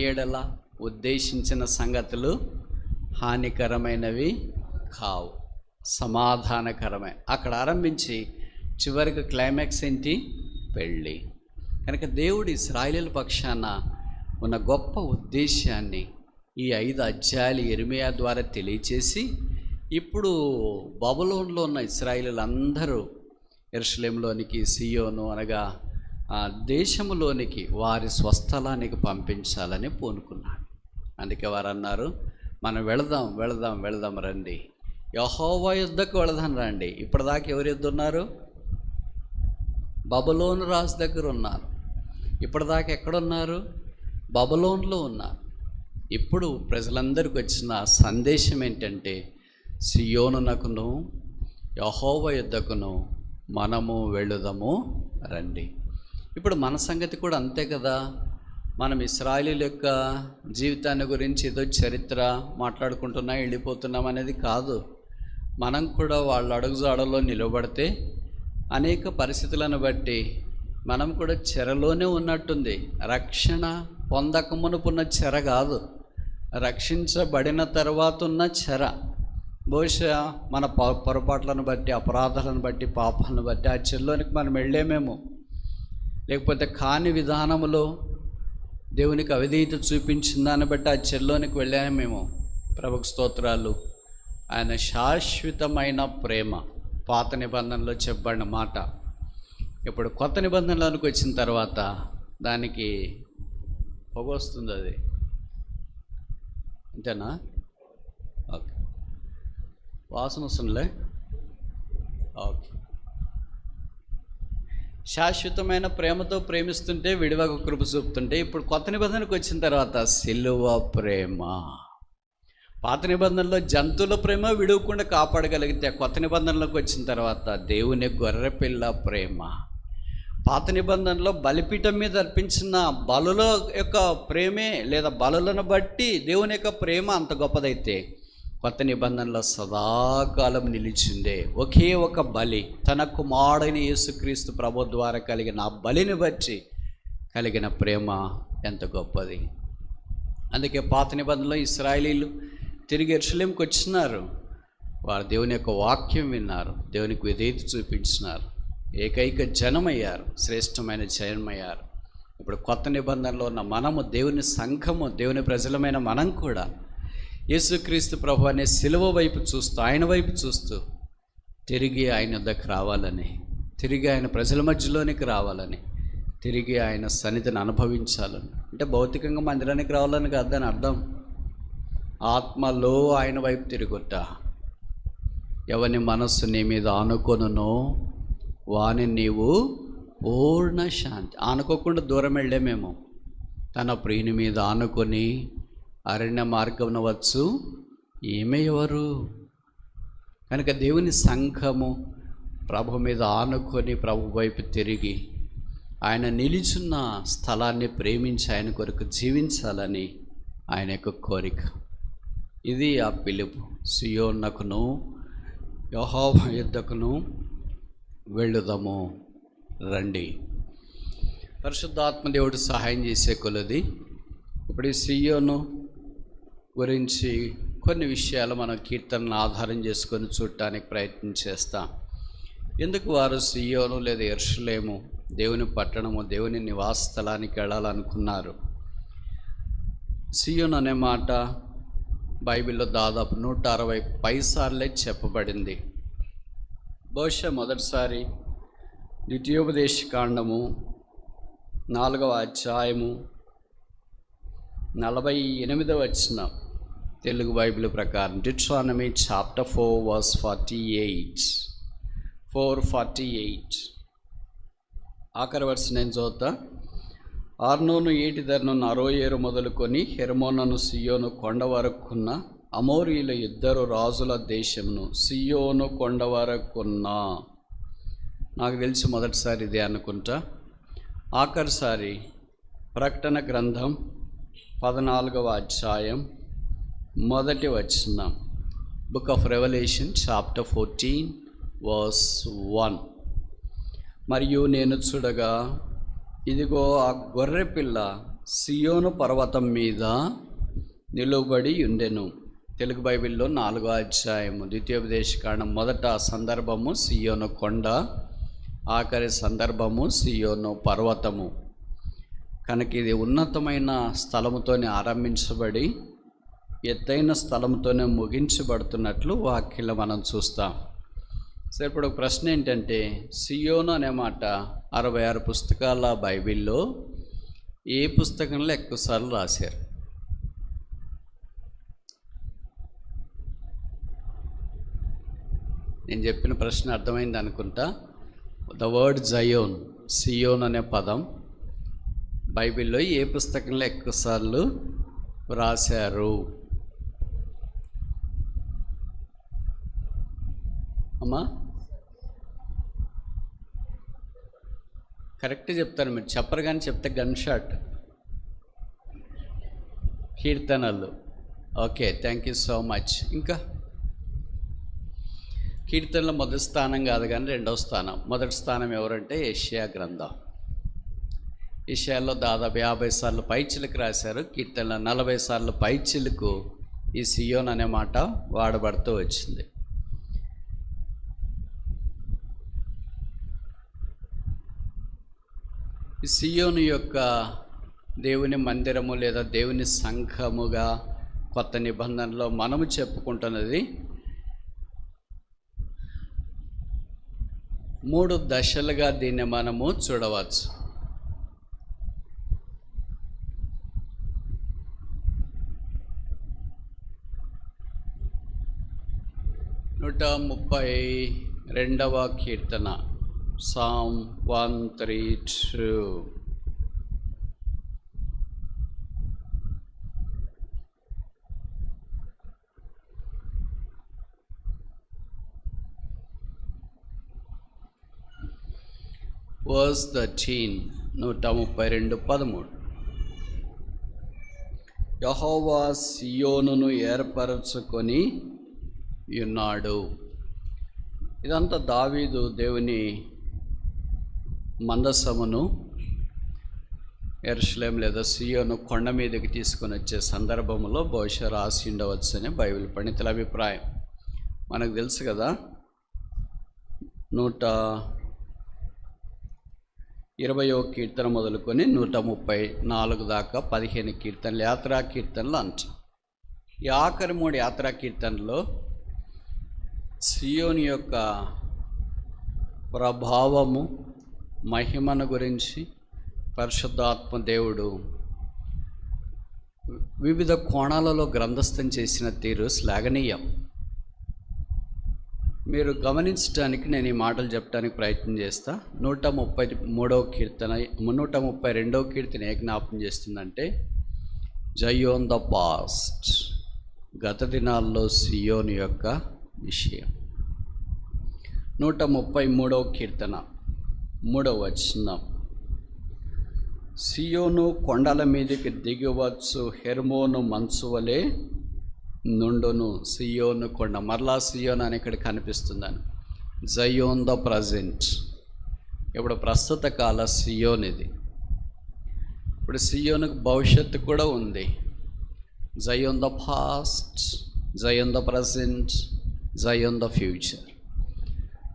ఏడల ఉద్దేశించిన సంగతులు హానికరమైనవి కావు, సమాధానకరమే. అక్కడ ఆరంభించి చివరికి క్లైమాక్స్ ఏంటి? పెళ్ళి. కనుక దేవుడు ఇశ్రాయేలు పక్షాన ఉన్న గొప్ప ఉద్దేశాన్ని ఈ 5 అధ్యాయాలు యిర్మీయా ద్వారా తెలియచేసి, ఇప్పుడు బబులోన్లో ఉన్న ఇశ్రాయేలీయులందరూ యెరూషలేములోనికి, సియోను అనగా ఆ దేశములోనికి వారి స్వస్థలానికి పంపించాలని పూనుకున్నాడు. అందుకే వారు అన్నారు, మనం వెళదాం రండి, యెహోవా యుద్ధకు వెళదాం రండి. ఇప్పటిదాకా ఎవరి యుద్ధ ఉన్నారు? బబులోను రాజు దగ్గర ఉన్నారు. ఇప్పటిదాకా ఎక్కడున్నారు? బబులోన్లో ఉన్నారు. ఇప్పుడు ప్రజలందరికీ వచ్చిన సందేశం ఏంటంటే, సియోనునకును యెహోవా యుద్ధకును మనము వెళ్ళుదాము రండి. ఇప్పుడు మన సంగతి కూడా అంతే కదా. మనం ఇశ్రాయేలీయుల యొక్క జీవితాన్ని గురించి ఏదో చరిత్ర మాట్లాడుకుంటున్నాం, వెళ్ళిపోతున్నాం అనేది కాదు. మనం కూడా వాళ్ళ అడుగుజాడలో నిలబడితే అనేక పరిస్థితులను బట్టి మనం కూడా చెరలోనే ఉన్నట్టుంది. రక్షణ పొందక మునుపున్న చెర కాదు, రక్షించబడిన తర్వాత ఉన్న చెర. బహుశా మన పొరపాట్లను బట్టి, అపరాధాలను బట్టి, పాపాలను బట్టి ఆ చెరలోనికి మనం వెళ్ళేమేమో, లేకపోతే కాని విధానములో దేవునికి అవిధేయత చూపించిన దాన్ని బట్టి ఆ చెరలోనికి వెళ్ళామేమో. ప్రభుకు స్తోత్రాలు. ఆయన శాశ్వతమైన ప్రేమ పాత నిబంధనలో చెప్పబడిన మాట ఇప్పుడు కొత్త నిబంధనలోనికి వచ్చిన తర్వాత దానికి పొగొస్తుంది. అది అంతేనా? ఓకే, వాసన వస్తుందిలే. ఓకే, శాశ్వతమైన ప్రేమతో ప్రేమిస్తుంటే, విడివక కృప చూపుతుంటే, ఇప్పుడు కొత్త నిబంధనకు వచ్చిన తర్వాత సిలువ ప్రేమ. పాత నిబంధనలో జంతువుల ప్రేమ విడవకుండా కాపాడగలిగితే, కొత్త నిబంధనలోకి వచ్చిన తర్వాత దేవుని గొర్రెపిల్ల ప్రేమ. పాత నిబంధనలో బలిపీఠం మీద అర్పించిన బలుల యొక్క ప్రేమే లేదా బలులను బట్టి దేవుని యొక్క ప్రేమ అంత గొప్పదైతే, కొత్త నిబంధనలో సదాకాలం నిలిచిందే ఒకే ఒక బలి, తన కుమారుడైన యేసుక్రీస్తు ప్రభు ద్వారా కలిగిన ఆ బలిని బట్టి కలిగిన ప్రేమ ఎంత గొప్పది. అందుకే పాత నిబంధనలో ఇశ్రాయేలీయులు తిరిగి యెరూషలేముకు వచ్చినారు. వారు దేవుని యొక్క వాక్యం విన్నారు, దేవునికి విధేయత చూపించినారు, ఏకైక జనమయ్యారు, శ్రేష్టమైన జనమయ్యారు. ఇప్పుడు కొత్త నిబంధనలో ఉన్న మనము, దేవుని సంఘము, దేవుని ప్రజలమైన మనం కూడా యేసుక్రీస్తు ప్రభు అనే సిలువ వైపు చూస్తూ, ఆయన వైపు చూస్తూ తిరిగి ఆయన వద్దకు రావాలని, తిరిగి ఆయన ప్రజల మధ్యలోనికి రావాలని, తిరిగి ఆయన సన్నిధిని అనుభవించాలని. అంటే భౌతికంగా మందిరానికి రావాలని కాదని అర్థం. ఆత్మలో ఆయన వైపు తిరుగుట. ఎవని మనస్సు నీ మీద ఆనుకొనునో వాని నీవు పూర్ణ శాంతి. ఆనుకోకుండా దూరం వెళ్ళేమేమో. తన ప్రియుని మీద ఆనుకొని అరణ్య మార్గమున వచ్చు ఈమె ఎవరు? కనుక దేవుని సంఘము ప్రభు మీద ఆనుకొని ప్రభు వైపు తిరిగి ఆయన నిలిచున్న స్థలాన్ని ప్రేమించి ఆయన కొరకు జీవించాలని ఆయన యొక్క కోరిక. ఇది ఆ పిలుపు. సియోనునకును యెహోవా యుద్ధకును వెళ్ళుదాము రండి. పరిశుద్ధాత్మ దేవుడు సహాయం చేసే కొలది ఇప్పుడు ఈ సియోను గురించి కొన్ని విషయాలు మనం కీర్తనను ఆధారం చేసుకొని చూడటానికి ప్రయత్నం చేస్తాం. ఎందుకు వారు సియోను లేదా యెరూషలేము, దేవుని పట్టణము, దేవుని నివాస స్థలానికి వెళ్ళాలనుకున్నారు? సియోను అనే మాట బైబిల్లో దాదాపు 160 పైసార్లే చెప్పబడింది. బహుశా మొదటిసారి ద్వితీయోపదేశకాండము 4వ అధ్యాయము 48వ వచనం తెలుగు బైబిల్ ప్రకారం, డిట్రానమీ చాప్టర్ 4 verse 448. ఆఖరి వర్ష నేను చదువుతా. ఆర్నోను ఏటి ధరను అరోయేరు మొదలుకొని హెర్మోనను సియోను కొండ వరకున్న అమోరీల 2 రాజుల దేశమును సియోను కొండ వరకున్న. నాకు తెలిసి మొదటిసారి ఇదే అనుకుంటా. ఆఖరిసారి ప్రకటన గ్రంథం 14వ అధ్యాయం 1వ వచనం, book of Revelation chapter 14 verse 1. మరియు నేను చూడగా ఇదిగో ఆ గొర్రెపిల్ల సియోను పర్వతం మీద నిలువబడి ఉండెను. తెలుగు బైబిల్లో 4వ అధ్యాయము ద్వితీయోపదేశకాండం మొదట సందర్భము సియోను కొండ, ఆఖరి సందర్భము సియోను పర్వతము. కనుక ఇది ఉన్నతమైన స్థలముతోనే ఆరంభించబడి ఎత్తైన స్థలంతోనే ముగించబడుతున్నట్లు వాక్యంలో మనం చూస్తాం. సో ఇప్పుడు ప్రశ్న ఏంటంటే, సియోను అనే మాట 66 పుస్తకాల బైబిల్లో ఏ పుస్తకంలో ఎక్కువసార్లు రాశారు? నేను చెప్పిన ప్రశ్న అర్థమైంది అనుకుంటా. ద వర్డ్ జయోన్, సియోన్ అనే పదం బైబిల్లో ఏ పుస్తకంలో ఎక్కువసార్లు రాశారు? అమ్మా కరెక్ట్ చెప్తారు, మీరు చెప్పరు కానీ చెప్తే గన్ షాట్. కీర్తనలు. Okay, thank you so much. ఇంకా కీర్తనలో మొదటి స్థానం కాదు కానీ 2వ స్థానం. మొదటి స్థానం ఎవరంటే యెషయా గ్రంథం. యెషయాలో దాదాపు 50 సార్లు పైచిలకు రాశారు. కీర్తనలో 40 సార్లు పైచిలకు ఈ సియోన్ అనే మాట వాడబడుతూ వచ్చింది. ఈ సియోను యొక్క దేవుని మందిరము లేదా దేవుని సంఘముగా కొత్త నిబంధనలో మనము చెప్పుకుంటున్నది 3 దశలుగా దీన్ని మనము చూడవచ్చు. నూట 32వ కీర్తన, సామ్ 132. వర్స్ 13, 132:13. యెహోవా సియోనును ఏర్పరచుకొని ఉన్నాడు. ఇదంతా దావీదు దేవుని మందసమును యెరూషలేం లేదా సియోను కొండ మీదకి తీసుకొని వచ్చే సందర్భంలో బహుశా రాసి ఉండవచ్చని బైబిల్ పండితుల అభిప్రాయం. మనకు తెలుసు కదా, 120వ కీర్తన మొదలుకొని 134 దాకా 15 కీర్తనలు యాత్రా కీర్తనలు అంటాం. ఈ ఆఖరి 3 యాత్రా కీర్తనలో సియోని యొక్క ప్రభావము, మహిమను గురించి పరిశుద్ధాత్మ దేవుడు వివిధ కోణాలలో గ్రంథస్థం చేసిన తీరు శ్లాఘనీయం. మీరు గమనించడానికి నేను ఈ మాటలు చెప్పడానికి ప్రయత్నం చేస్తా. 133వ కీర్తన 132వ కీర్తన ఏ జ్ఞాపకం చేస్తుందంటే, జయోన్ ద పాస్ట్, గత దినాల్లో సియోను యొక్క విషయం. 133వ కీర్తన 3వ వచనం, సియోను కొండల మీదకి దిగవచ్చు, హెర్మోను మంచు వలె నుండును. సియోను కొండ, మరలా సియోన్ అని ఇక్కడ కనిపిస్తుందని. జయోన్ ద ప్రజెంట్, ఇప్పుడు ప్రస్తుత కాల సియోన్ ఇది. ఇప్పుడు సియోనుకు భవిష్యత్తు కూడా ఉంది. జయోన్ the past, జయోన్ the present, జయోన్ the future.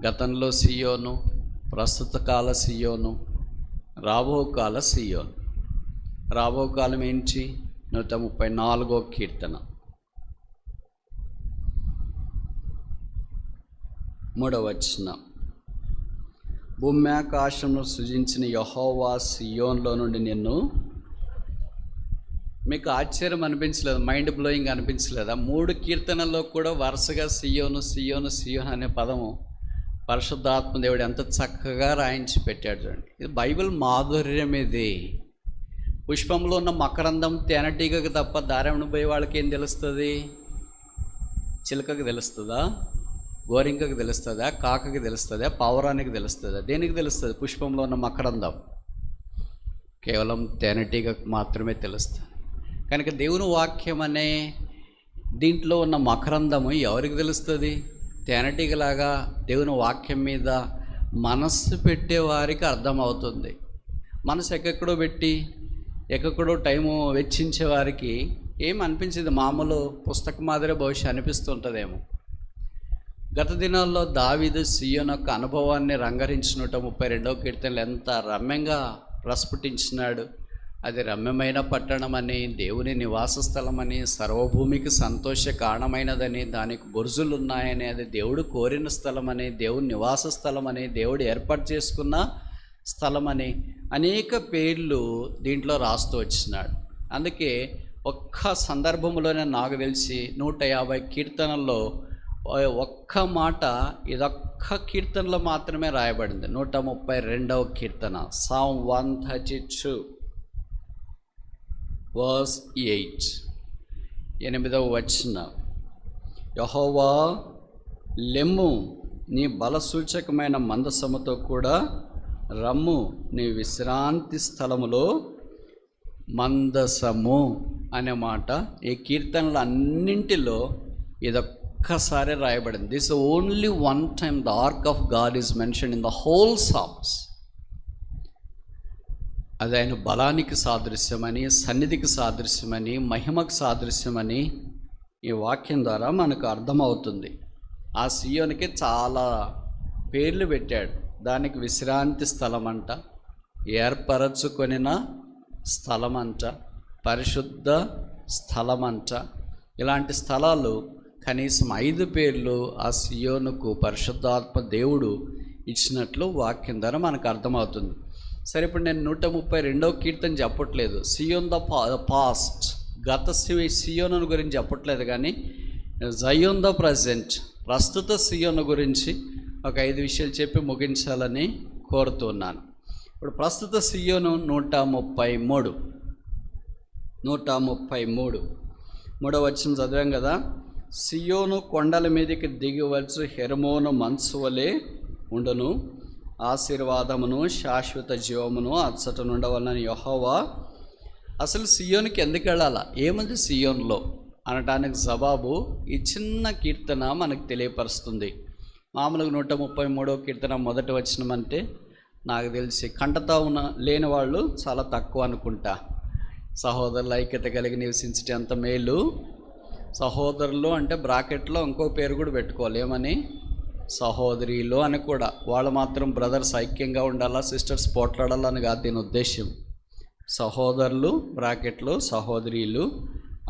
గతంలో సియోను, ప్రస్తుత కాల సియోను, రాబో కాల సియోను. రాబో కాలం ఏంటి? 134వ కీర్తన 3వ వచనం, భూమ్యాకాశంను సృజించిన యెహోవా సియోన్లో నుండి నిన్ను. మీకు ఆశ్చర్యం అనిపించలేదు? మైండ్ బ్లోయింగ్ అనిపించలేదా? 3 కీర్తనల్లో కూడా వరుసగా సియోను సియోను సియోన్ అనే పదము పరిశుద్ధాత్మ దేవుడు ఎంత చక్కగా రాయించి పెట్టాడు చూడండి. ఇది బైబిల్ మాధుర్యం. ఇది పుష్పంలో ఉన్న మకరందం తేనెటీగకు తప్ప దారెమ్మను పోయే వాళ్ళకి ఏం తెలుస్తుంది? చిలకకి తెలుస్తుందా? గోరింకకి తెలుస్తుందా? కాకకి తెలుస్తుందా? పావురానికి తెలుస్తుందా? దేనికి తెలుస్తుంది? పుష్పంలో ఉన్న మకరందం కేవలం తేనెటీగకు మాత్రమే తెలుస్తుంది. కనుక దేవుని వాక్యం అనే దీంట్లో ఉన్న మకరందము ఎవరికి తెలుస్తుంది? తేనెటీగలాగా దేవుని వాక్యం మీద మనస్సు పెట్టేవారికి అర్థమవుతుంది. మనసు ఎక్కడో పెట్టి ఎక్కడో టైము వెచ్చించే వారికి ఏం అనిపించింది, మామూలు పుస్తకం మాదిరి బహుశా అనిపిస్తుంటుందేమో. గత దినాల్లో దావీదు సీయోను యొక్క అనుభవాన్ని రంగరించినట్టు 32వ కీర్తనలు ఎంత రమ్యంగా ప్రస్ఫుటించినాడు. అది రమ్యమైన పట్టణమని, దేవుని నివాస స్థలమని, సర్వభూమికి సంతోష కారణమైనదని, దానికి బురుజులు ఉన్నాయని, అది దేవుడు కోరిన స్థలమని, దేవుని నివాస స్థలమని, దేవుడు ఏర్పాటు చేసుకున్న స్థలమని అనేక పేర్లు దీంట్లో రాస్తూ వచ్చినాడు. అందుకే ఒక్క సందర్భంలోనే నాకు తెలిసి 150 కీర్తనల్లో ఒక్క మాట ఇదొక్క కీర్తనలో మాత్రమే రాయబడింది. 132వ కీర్తన, Psalm 132 verse 8, 8వ వచనం, యెహోవా లెమ్ము, నీ బలసూచకమైన మందసముతో కూడా రమ్ము, నీ విశ్రాంతి స్థలములో మందసము అనే మాట ఈ కీర్తనలు అన్నింటిలో ఇదొక్కసారి రాయబడింది. This only one time the ark of God is mention in the whole Psalms. అది ఆయన బలానికి సాదృశ్యమని, సన్నిధికి సాదృశ్యమని, మహిమకు సాదృశ్యమని ఈ వాక్యం ద్వారా మనకు అర్థమవుతుంది. ఆ సీయోనికి చాలా పేర్లు పెట్టాడు. దానికి విశ్రాంతి స్థలం అంట, ఏర్పరచుకొనిన స్థలం అంట, పరిశుద్ధ స్థలం అంట. ఇలాంటి స్థలాలు కనీసం 5 పేర్లు ఆ సీయోనుకు పరిశుద్ధాత్మ దేవుడు ఇచ్చినట్లు వాక్యం ద్వారా మనకు అర్థమవుతుంది. సరే, ఇప్పుడు నేను 132వ కీర్తన చెప్పట్లేదు, సియోన్ ద పాస్ట్, గత సియోను గురించి చెప్పట్లేదు, కానీ జయోన్ ద ప్రజెంట్, ప్రస్తుత సియోను గురించి ఒక 5 విషయాలు చెప్పి ముగించాలని కోరుతున్నాను. ఇప్పుడు ప్రస్తుత సియోను 133 మూడవ వచనం చదివాం కదా. సియోను కొండల మీదకి దిగివచ్చు, హెర్మోను మంచు వలె ఉండును, ఆశీర్వాదమును శాశ్వత జీవమును అచ్చట నుండవలనని యెహోవా. అసలు సియోనుకి ఎందుకు వెళ్ళాలా, ఏముంది సియోన్లో అనటానికి జవాబు ఈ చిన్న కీర్తన మనకు తెలియపరుస్తుంది. మామూలుగా 133వ కీర్తన మొదటి వచనం అంటే నాకు తెలిసి కంటతా లేని వాళ్ళు చాలా తక్కువ అనుకుంటా. సహోదరుల ఐక్యత కలిగి నివసించటే అంత మేలు. సహోదరులు అంటే బ్రాకెట్లో ఇంకో పేరు కూడా పెట్టుకోవాలి, ఏమని, సహోదరీలు అని కూడా. వాళ్ళు మాత్రం బ్రదర్స్ ఐక్యంగా ఉండాలా, సిస్టర్స్ పోట్లాడాలని కాదు దీని ఉద్దేశం. సహోదరులు బ్రాకెట్లో సహోదరీలు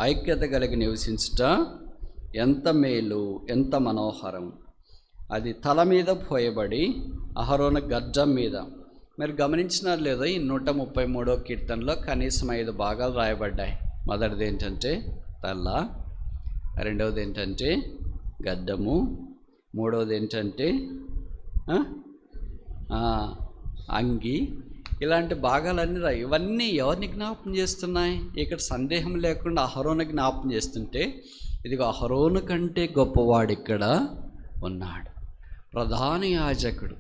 ఐక్యత కలిగి నివసించుట ఎంత మేలు, ఎంత మనోహరం. అది తల మీద పోయబడి అహరోను గడ్డం మీద. మీరు గమనించినారు లేదా, ఈ 133వ కీర్తనలో కనీసం 5 భాగాలు రాయబడ్డాయి. మొదటిది ఏంటంటే తల, రెండవది ఏంటంటే గడ్డము, మూడవది ఏంటంటే అంగి. ఇలాంటి భాగాలన్నీ రాయి. ఇవన్నీ ఎవరిని జ్ఞాపకం చేస్తున్నాయి? ఇక్కడ సందేహం లేకుండా అహరోను జ్ఞాపకం చేస్తుంటే, ఇదిగో అహరోను కంటే గొప్పవాడు ఇక్కడ ఉన్నాడు, ప్రధాన యాజకుడు.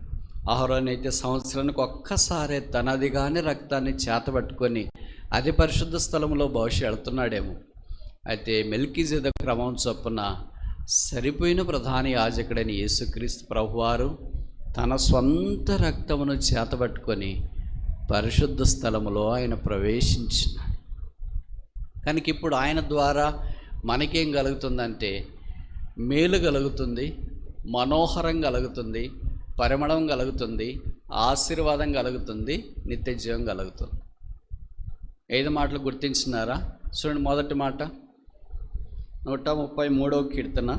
అహరోను అయితే సంవత్సరానికి ఒక్కసారే తనది కానీ రక్తాన్ని చేతబట్టుకొని అది పరిశుద్ధ స్థలంలో బహుశా వెళ్తున్నాడేమో. అయితే మెల్కీజెదెకు క్రమం చొప్పున సరిపోయిన ప్రధాన యాజకుడైన యేసుక్రీస్తు ప్రభువారు తన స్వంత రక్తమును చేతబట్టుకొని పరిశుద్ధ స్థలములో ఆయన ప్రవేశించినాడు. కనుక ఇప్పుడు ఆయన ద్వారా మనకేం కలుగుతుందంటే మేలు కలుగుతుంది, మనోహరం కలుగుతుంది, పరిమళం కలుగుతుంది, ఆశీర్వాదం కలుగుతుంది, నిత్య జీవం కలుగుతుంది. 5 మాటలు గుర్తించినారా? చూడండి, మొదటి మాట 133వ కీర్తన,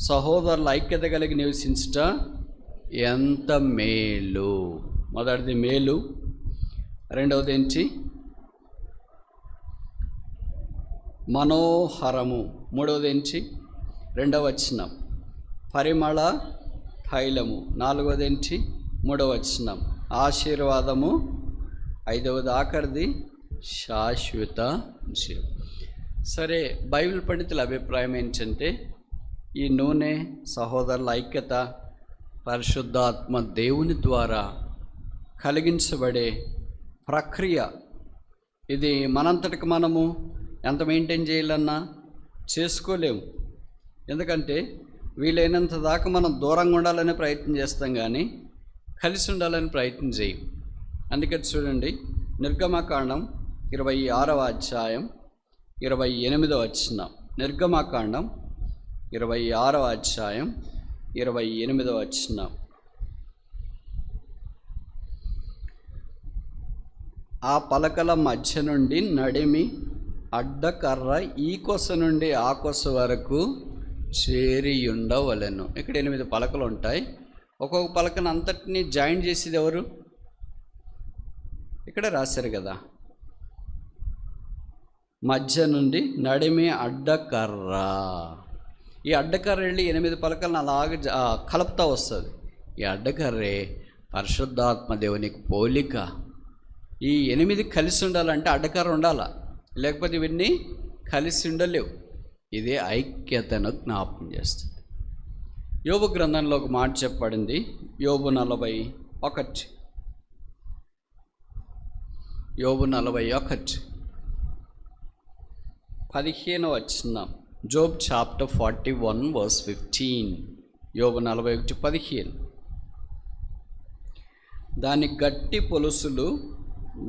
సహోదరుల ఐక్యత కలిగి నివసించుట ఎంత మేలు. మొదటిది మేలు, రెండవది ఏంటి, మనోహరము, మూడవది ఏంటి, 2వ వచనం పరిమళ తైలము, 4వది ఏంటి, 3వ వచనం ఆశీర్వాదము, 5వది ఆఖరిది శాశ్వత జీవం. సరే, బైబిల్ పండితుల అభిప్రాయం ఏంటంటే ఈ నూనె, సహోదరుల ఐక్యత, పరిశుద్ధాత్మ దేవుని ద్వారా కలిగించబడే ప్రక్రియ. ఇది మనంతటికి మనము ఎంత మెయింటైన్ చేయాలన్నా చేసుకోలేము. ఎందుకంటే వీలైనంత దాకా మనం దూరంగా ఉండాలని ప్రయత్నం చేస్తాం, కానీ కలిసి ఉండాలని ప్రయత్నం చేయం. అందుకే చూడండి, నిర్గమకాండం 26వ అధ్యాయం 28వ వచనం. నిర్గమకాండం 26వ అధ్యాయం 28వ వచనం. ఆ పలకల మధ్య నుండి నడిమి అడ్డకర్ర ఈ కొస నుండి ఆ కొస వరకు చేరియుండవలెను. ఇక్కడ 8 పలకలు ఉంటాయి. ఒక్కొక్క పలకను అంతటినీ జాయిన్ చేసేది ఎవరు? ఇక్కడ రాశారు కదా, మధ్య నుండి నడిమి అడ్డకర్ర. ఈ అడ్డకర్ర వెళ్ళి 8 పలకలను అలాగే కలుపుతూ వస్తుంది. ఈ అడ్డకర్రే పరిశుద్ధాత్మ దేవునికి పోలిక. ఈ 8 కలిసి ఉండాలంటే అడ్డకర్ర ఉండాలా, లేకపోతే ఇవన్నీ కలిసి ఉండలేవు. ఇదే ఐక్యతను జ్ఞాపకం చేస్తుంది. యోబు గ్రంథంలో ఒక మాట చెప్పబడింది. యోబు 41 15వ వచనం. Job chapter 41 verse 15. యోబు 41:15. దాని గట్టి పొలుసులు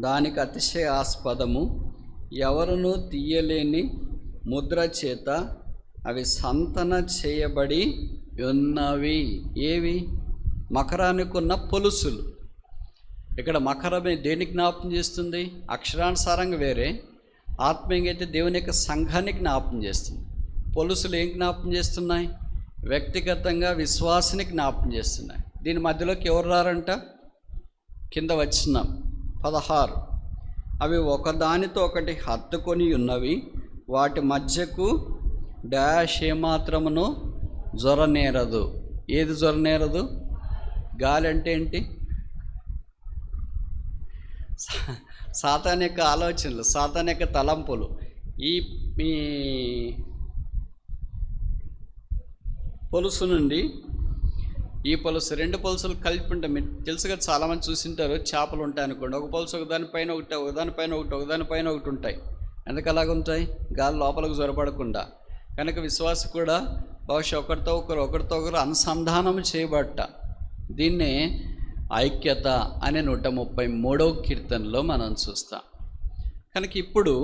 దానికి అతిశయాస్పదము, ఎవరునూ తీయలేని ముద్ర చేత అవి సంతన చేయబడి ఉన్నవి. ఏవి? మకరానికి ఉన్న పొలుసులు. ఇక్కడ మకరమే దేనికి జ్ఞాపకం చేస్తుంది? అక్షరానుసారంగా వేరే, ఆత్మీయంగా అయితే దేవుని యొక్క సంఘాన్ని జ్ఞాపకం చేస్తుంది. పొలుసులు ఏం జ్ఞాపకం చేస్తున్నాయి? వ్యక్తిగతంగా విశ్వాసాన్ని జ్ఞాపకం చేస్తున్నాయి. దీని మధ్యలోకి ఎవరు రారంట? కింద వచ్చిన 16. అవి ఒకదానితో ఒకటి హత్తుకొని ఉన్నవి, వాటి మధ్యకు డాష్ ఏమాత్రమును జ్వరనేరదు. ఏది జ్వరనేరదు? గాలి అంటే ఏంటి? సాతాన్ యొక్క ఆలోచనలు, సాతాన్ యొక్క తలంపులు. ఈ పొలుసు నుండి ఈ పొలుసు, 2 పొలుసులు కలిపి ఉంటాయి. మీరు తెలుసు కదా, చాలామంది చూసింటారు. చేపలు ఉంటాయి అనుకోండి, ఒక పొలుసు ఒకదానిపైన ఒకటి, ఒకదానిపైన ఒకటి, ఒకదానిపైన ఒకటి ఉంటాయి. ఎందుకు అలాగ ఉంటాయి? గాలి లోపలికి జ్వరపడకుండా. కనుక విశ్వాస కూడా బహుశా ఒకరితో ఒకరు అనుసంధానం చేయబట్ట. దీన్నే ఐక్యత అనే 133వ కీర్తనలో మనం చూస్తాం. కనుక ఇప్పుడు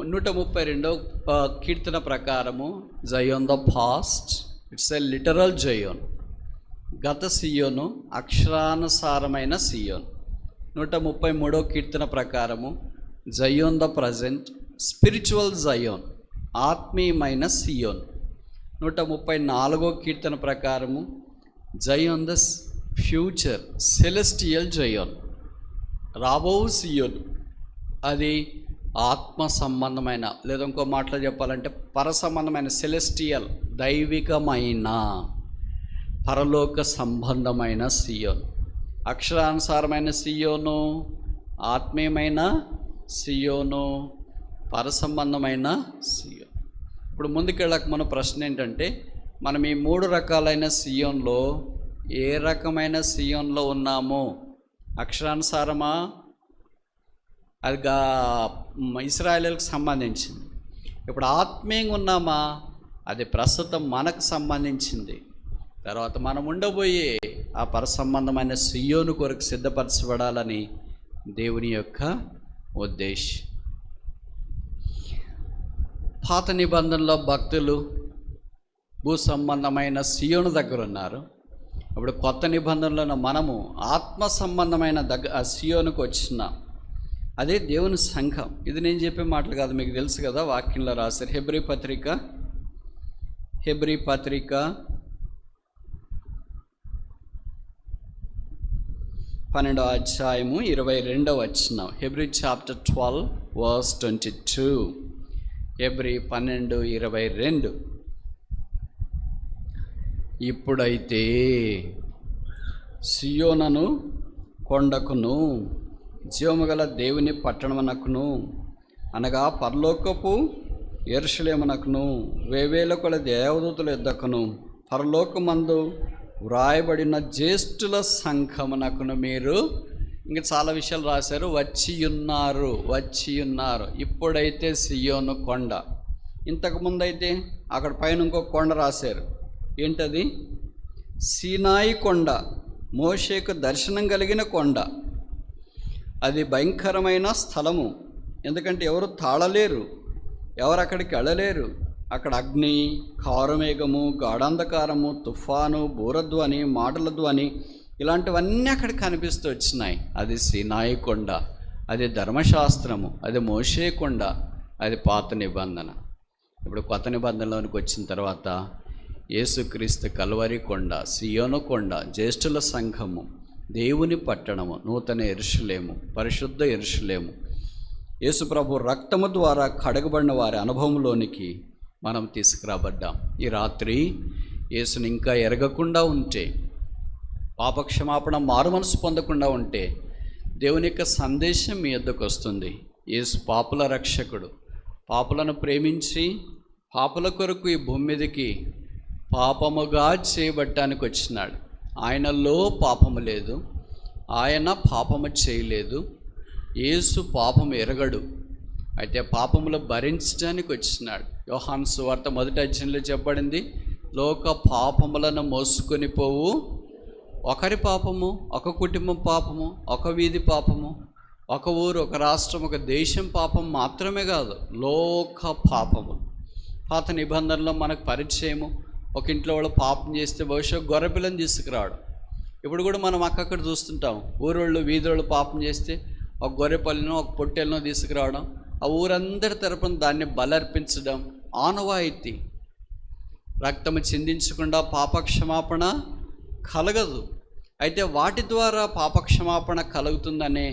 132వ కీర్తన ప్రకారము జయోన్ the past, it's a literal జయోన్. గత సియోను, అక్షరానుసారమైన సియోన్. 133వ కీర్తన ప్రకారము జయోన్ ద ప్రజెంట్, స్పిరిచువల్ జయోన్, ఆత్మీయమైన సియోన్. 134వ కీర్తన ప్రకారము జయోన్ ద ఫ్యూచర్, సెలెస్టియల్ జయోన్, రాబో సియోన్. అది ఆత్మ సంబంధమైన, లేదా ఇంకో మాటలో చెప్పాలంటే పర సంబంధమైన, సెలెస్టియల్, దైవికమైన, పరలోక సంబంధమైన సియోన్. అక్షరానుసారమైన సియోను, ఆత్మీయమైన సియోను, పరసంబంధమైన సియోన్. ఇప్పుడు ముందుకెళ్ళక మన ప్రశ్న ఏంటంటే, మనం ఈ 3 రకాలైన సియోన్లో ఏ రకమైన సియోన్లో ఉన్నామో? అక్షరానుసారమా? అది ఇశ్రాయేలుకు సంబంధించింది. ఇప్పుడు ఆత్మీయంగా ఉన్నామా? అది ప్రస్తుతం మనకు సంబంధించింది. తర్వాత మనం ఉండబోయే ఆ పరసంబంధమైన సియోను కొరకు సిద్ధపరచబడాలని దేవుని యొక్క ఉద్దేశం. పాత నిబంధనలో భక్తులు భూ సంబంధమైన సియోను దగ్గర ఉన్నారు. ఇప్పుడు కొత్త నిబంధనలో మనము ఆత్మ సంబంధమైన ఆ సియోనుకు వచ్చినాం. అదే దేవుని సంఘం. ఇది నేను చెప్పే మాటలు కాదు, మీకు తెలుసు కదా, వాక్యంలో రాశారు. హెబ్రీ పత్రిక 12వ అధ్యాయము 22వ వచనం. Hebrew chapter 12 verse 22. హెబ్రీ 12:22. ఇప్పుడైతే సియోనను కొండకును జీవముగల దేవుని పట్టణమునకును, అనగా పరలోకపు యెరూషలేమునకును, వేవేల దేవదూతల యొద్దకును, పరలోకమందు వ్రాయబడిన జ్యేష్ఠుల సంఘమునకును మీరు, ఇంకా చాలా విషయాలు రాశారు, వచ్చి ఉన్నారు. ఇప్పుడైతే సియోను కొండ. ఇంతకుముందు అయితే అక్కడ పైన ఇంకొక కొండ రాశారు. ఏంటది? సీనాయి కొండ, మోషేకు దర్శనం కలిగిన కొండ. అది భయంకరమైన స్థలము. ఎందుకంటే ఎవరు తాళలేరు, ఎవరు అక్కడికి వెళ్ళలేరు. అక్కడ అగ్ని, కారుమేఘము, గాఢాంధకారము, తుఫాను, బూరధ్వని, మాటల ధ్వని, ఇలాంటివన్నీ అక్కడ కనిపిస్తూ వచ్చినాయి. అది సీనాయి కొండ, అది ధర్మశాస్త్రము, అది మోషే కొండ, అది పాత నిబంధన. ఇప్పుడు కొత్త నిబంధనలోనికి వచ్చిన తర్వాత యేసుక్రీస్తు కల్వరి కొండ, సియోను కొండ, జ్యేష్ఠుల సంఘము, దేవుని పట్టణము, నూతన యెరూషలేము, పరిశుద్ధ యెరూషలేము, యేసు ప్రభు రక్తము ద్వారా కడగబడిన వారి అనుభవంలోనికి మనం తీసుకురాబడ్డాం. ఈ రాత్రి యేసుని ఇంకా ఎరగకుండా ఉంటే, పాపక్షమాపణ మారు మనసు పొందకుండా ఉంటే, దేవుని యొక్క సందేశం మీ యొద్దకు వస్తుంది. యేసు పాపుల రక్షకుడు, పాపులను ప్రేమించి పాపుల కొరకు ఈ భూమి మీదకి పాపముగా చేయబట్టానికి వచ్చినాడు. ఆయనలో పాపము లేదు, ఆయన పాపము చేయలేదు. యేసు పాపము ఎరగడు, అయితే పాపములు భరించడానికి వచ్చినాడు. యోహాను సువార్త 1వ అధ్యాయంలో చెప్పబడింది, లోక పాపములను మోసుకొని పోవు ఒకరి పాపము, ఒక కుటుంబం పాపము, ఒక వీధి పాపము, ఒక ఊరు, ఒక రాష్ట్రం, ఒక దేశం పాపం మాత్రమే కాదు, లోక పాపము. పాత నిబంధనలో మనకు పరిచయము, ఒక ఇంట్లో వాళ్ళు పాపం చేస్తే బహుశా గొర్రెపిల్లని తీసుకురావడం. ఇప్పుడు కూడా మనం అక్కక్కడ చూస్తుంటాం, ఊరోళ్ళు వీధులు పాపం చేస్తే ఒక గొర్రెపల్లినో ఒక పొట్టెలనో తీసుకురావడం, ఆ ఊరందరి తరపున దాన్ని బలర్పించడం ఆనవాయితీ. రక్తము చిందించకుండా పాపక్షమాపణ కలగదు. అయితే వాటి ద్వారా పాపక్షమాపణ కలుగుతుందనే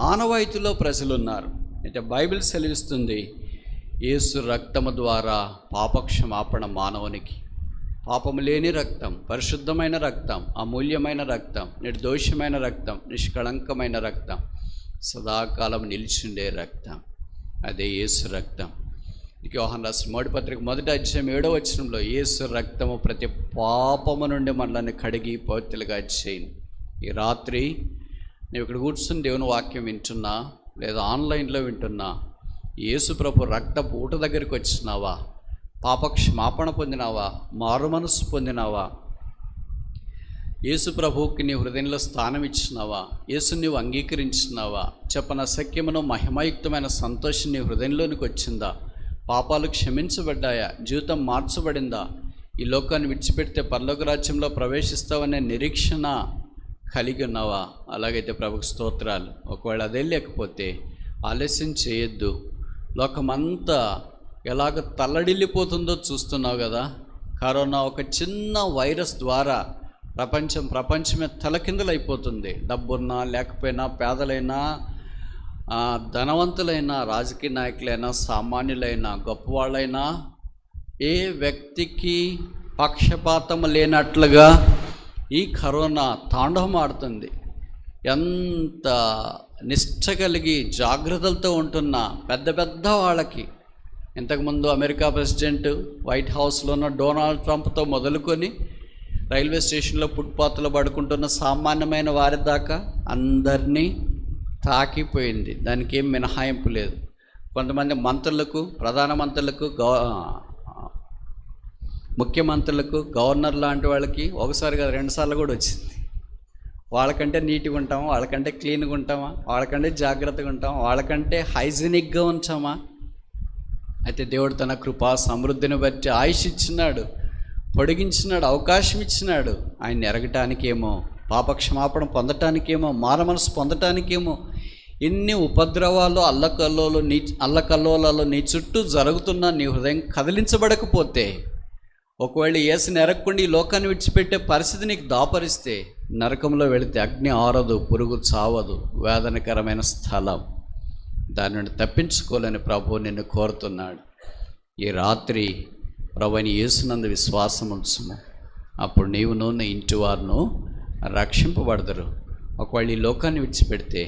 ఆనవాయితీలో ప్రజలు ఉన్నారు. అయితే బైబిల్ సెలవిస్తుంది, యేసు రక్తము ద్వారా పాపక్షమాపణ మానవునికి. పాపము లేని రక్తం, పరిశుద్ధమైన రక్తం, అమూల్యమైన రక్తం, నిర్దోషమైన రక్తం, నిష్కళంకమైన రక్తం, సదాకాలం నిలిచిండే రక్తం, అదే యేసు రక్తం. యోహాను రాసిన 3వ పత్రిక 1వ అధ్యాయం 7వ వచనంలో, యేసు రక్తము ప్రతి పాపము నుండి మనల్ని కడిగి పవిత్రులుగా చేయింది. ఈ రాత్రి నువ్వు ఇక్కడ కూర్చుని దేవుని వాక్యం వింటున్నా, లేదా ఆన్లైన్లో వింటున్నా, యేసు ప్రభు రక్త పూట దగ్గరికి వచ్చినావా? పాపక్షమాపణ పొందినావా? మారు మనసు పొందినావా? యేసు ప్రభువుకి నీ హృదయంలో స్థానం ఇచ్చినావా? యేసు నీవు అంగీకరించినావా? చెప్పన సఖ్యమును మహిమయుక్తమైన సంతోషం నీ హృదయంలోనికి వచ్చిందా? పాపాలు క్షమించబడ్డాయా? జీవితం మార్చబడిందా? ఈ లోకాన్ని విడిచిపెడితే పరలోక రాజ్యంలో ప్రవేశిస్తావనే నిరీక్షణ కలిగి ఉన్నావా? అలాగైతే ప్రభుకు స్తోత్రాలు. ఒకవేళ అదే లేకపోతే ఆలస్యం చేయొద్దు. లోకమంతా ఎలాగ తల్లడిల్లిపోతుందో చూస్తున్నావు కదా. కరోనా ఒక చిన్న వైరస్ ద్వారా ప్రపంచమే తలకిందులైపోతుంది. డబ్బున్నా లేకపోయినా, పేదలైనా, ధనవంతులైనా, రాజకీయ నాయకులైనా, సామాన్యులైనా, గొప్పవాళ్ళైనా, ఏ వ్యక్తికి పక్షపాతం లేనట్లుగా ఈ కరోనా తాండవం ఆడుతుంది. ఎంత నిష్ఠ కలిగి జాగ్రత్తలతో ఉంటున్న పెద్ద వాళ్ళకి, ఇంతకుముందు అమెరికా ప్రెసిడెంట్ వైట్ హౌస్లో ఉన్న డొనాల్డ్ ట్రంప్తో మొదలుకొని రైల్వే స్టేషన్లో ఫుట్పాత్లో పడుకుంటున్న సామాన్యమైన వారి దాకా అందరినీ తాకిపోయింది. దానికి ఏం మినహాయింపు లేదు. కొంతమంది మంత్రులకు, ప్రధానమంత్రులకు, ముఖ్యమంత్రులకు, గవర్నర్ లాంటి వాళ్ళకి ఒకసారి కాదు 2 సార్లు కూడా వచ్చింది. వాళ్ళకంటే నీట్గా ఉంటామా? వాళ్ళకంటే క్లీన్గా ఉంటామా? వాళ్ళకంటే జాగ్రత్తగా ఉంటామా? వాళ్ళకంటే హైజీనిక్గా ఉంచామా? అయితే దేవుడు తన కృపా సమృద్ధిని బట్టి ఆయుష్ ఇచ్చినాడు, పొడిగించినాడు, అవకాశం ఇచ్చినాడు. ఆయన ఎరగటానికేమో, పాపక్షమాపణ పొందటానికేమో, మారమనసు పొందటానికేమో ఎన్ని ఉపద్రవాలు, అల్లకల్లోలలో నీ చుట్టూ జరుగుతున్నా నీ హృదయం కదిలించబడకపోతే, ఒకవేళ యేసుని ఎరగకుండా ఈ లోకాన్ని విడిచిపెట్టే పరిస్థితి నీకు దాపరిస్తే, నరకంలో వెళితే అగ్ని ఆరదు, పురుగు చావదు, వేదనకరమైన స్థలం. దాని నుండి తప్పించుకోలేని ప్రభువు నిన్ను కోరుతున్నాడు. ఈ రాత్రి ప్రభుని యేసునందు విశ్వాసం ఉంచుము, అప్పుడు నీవును నీ ఇంటి వారును రక్షింపబడదురు. ఒకవేళ ఈ లోకాన్ని విడిచిపెడితే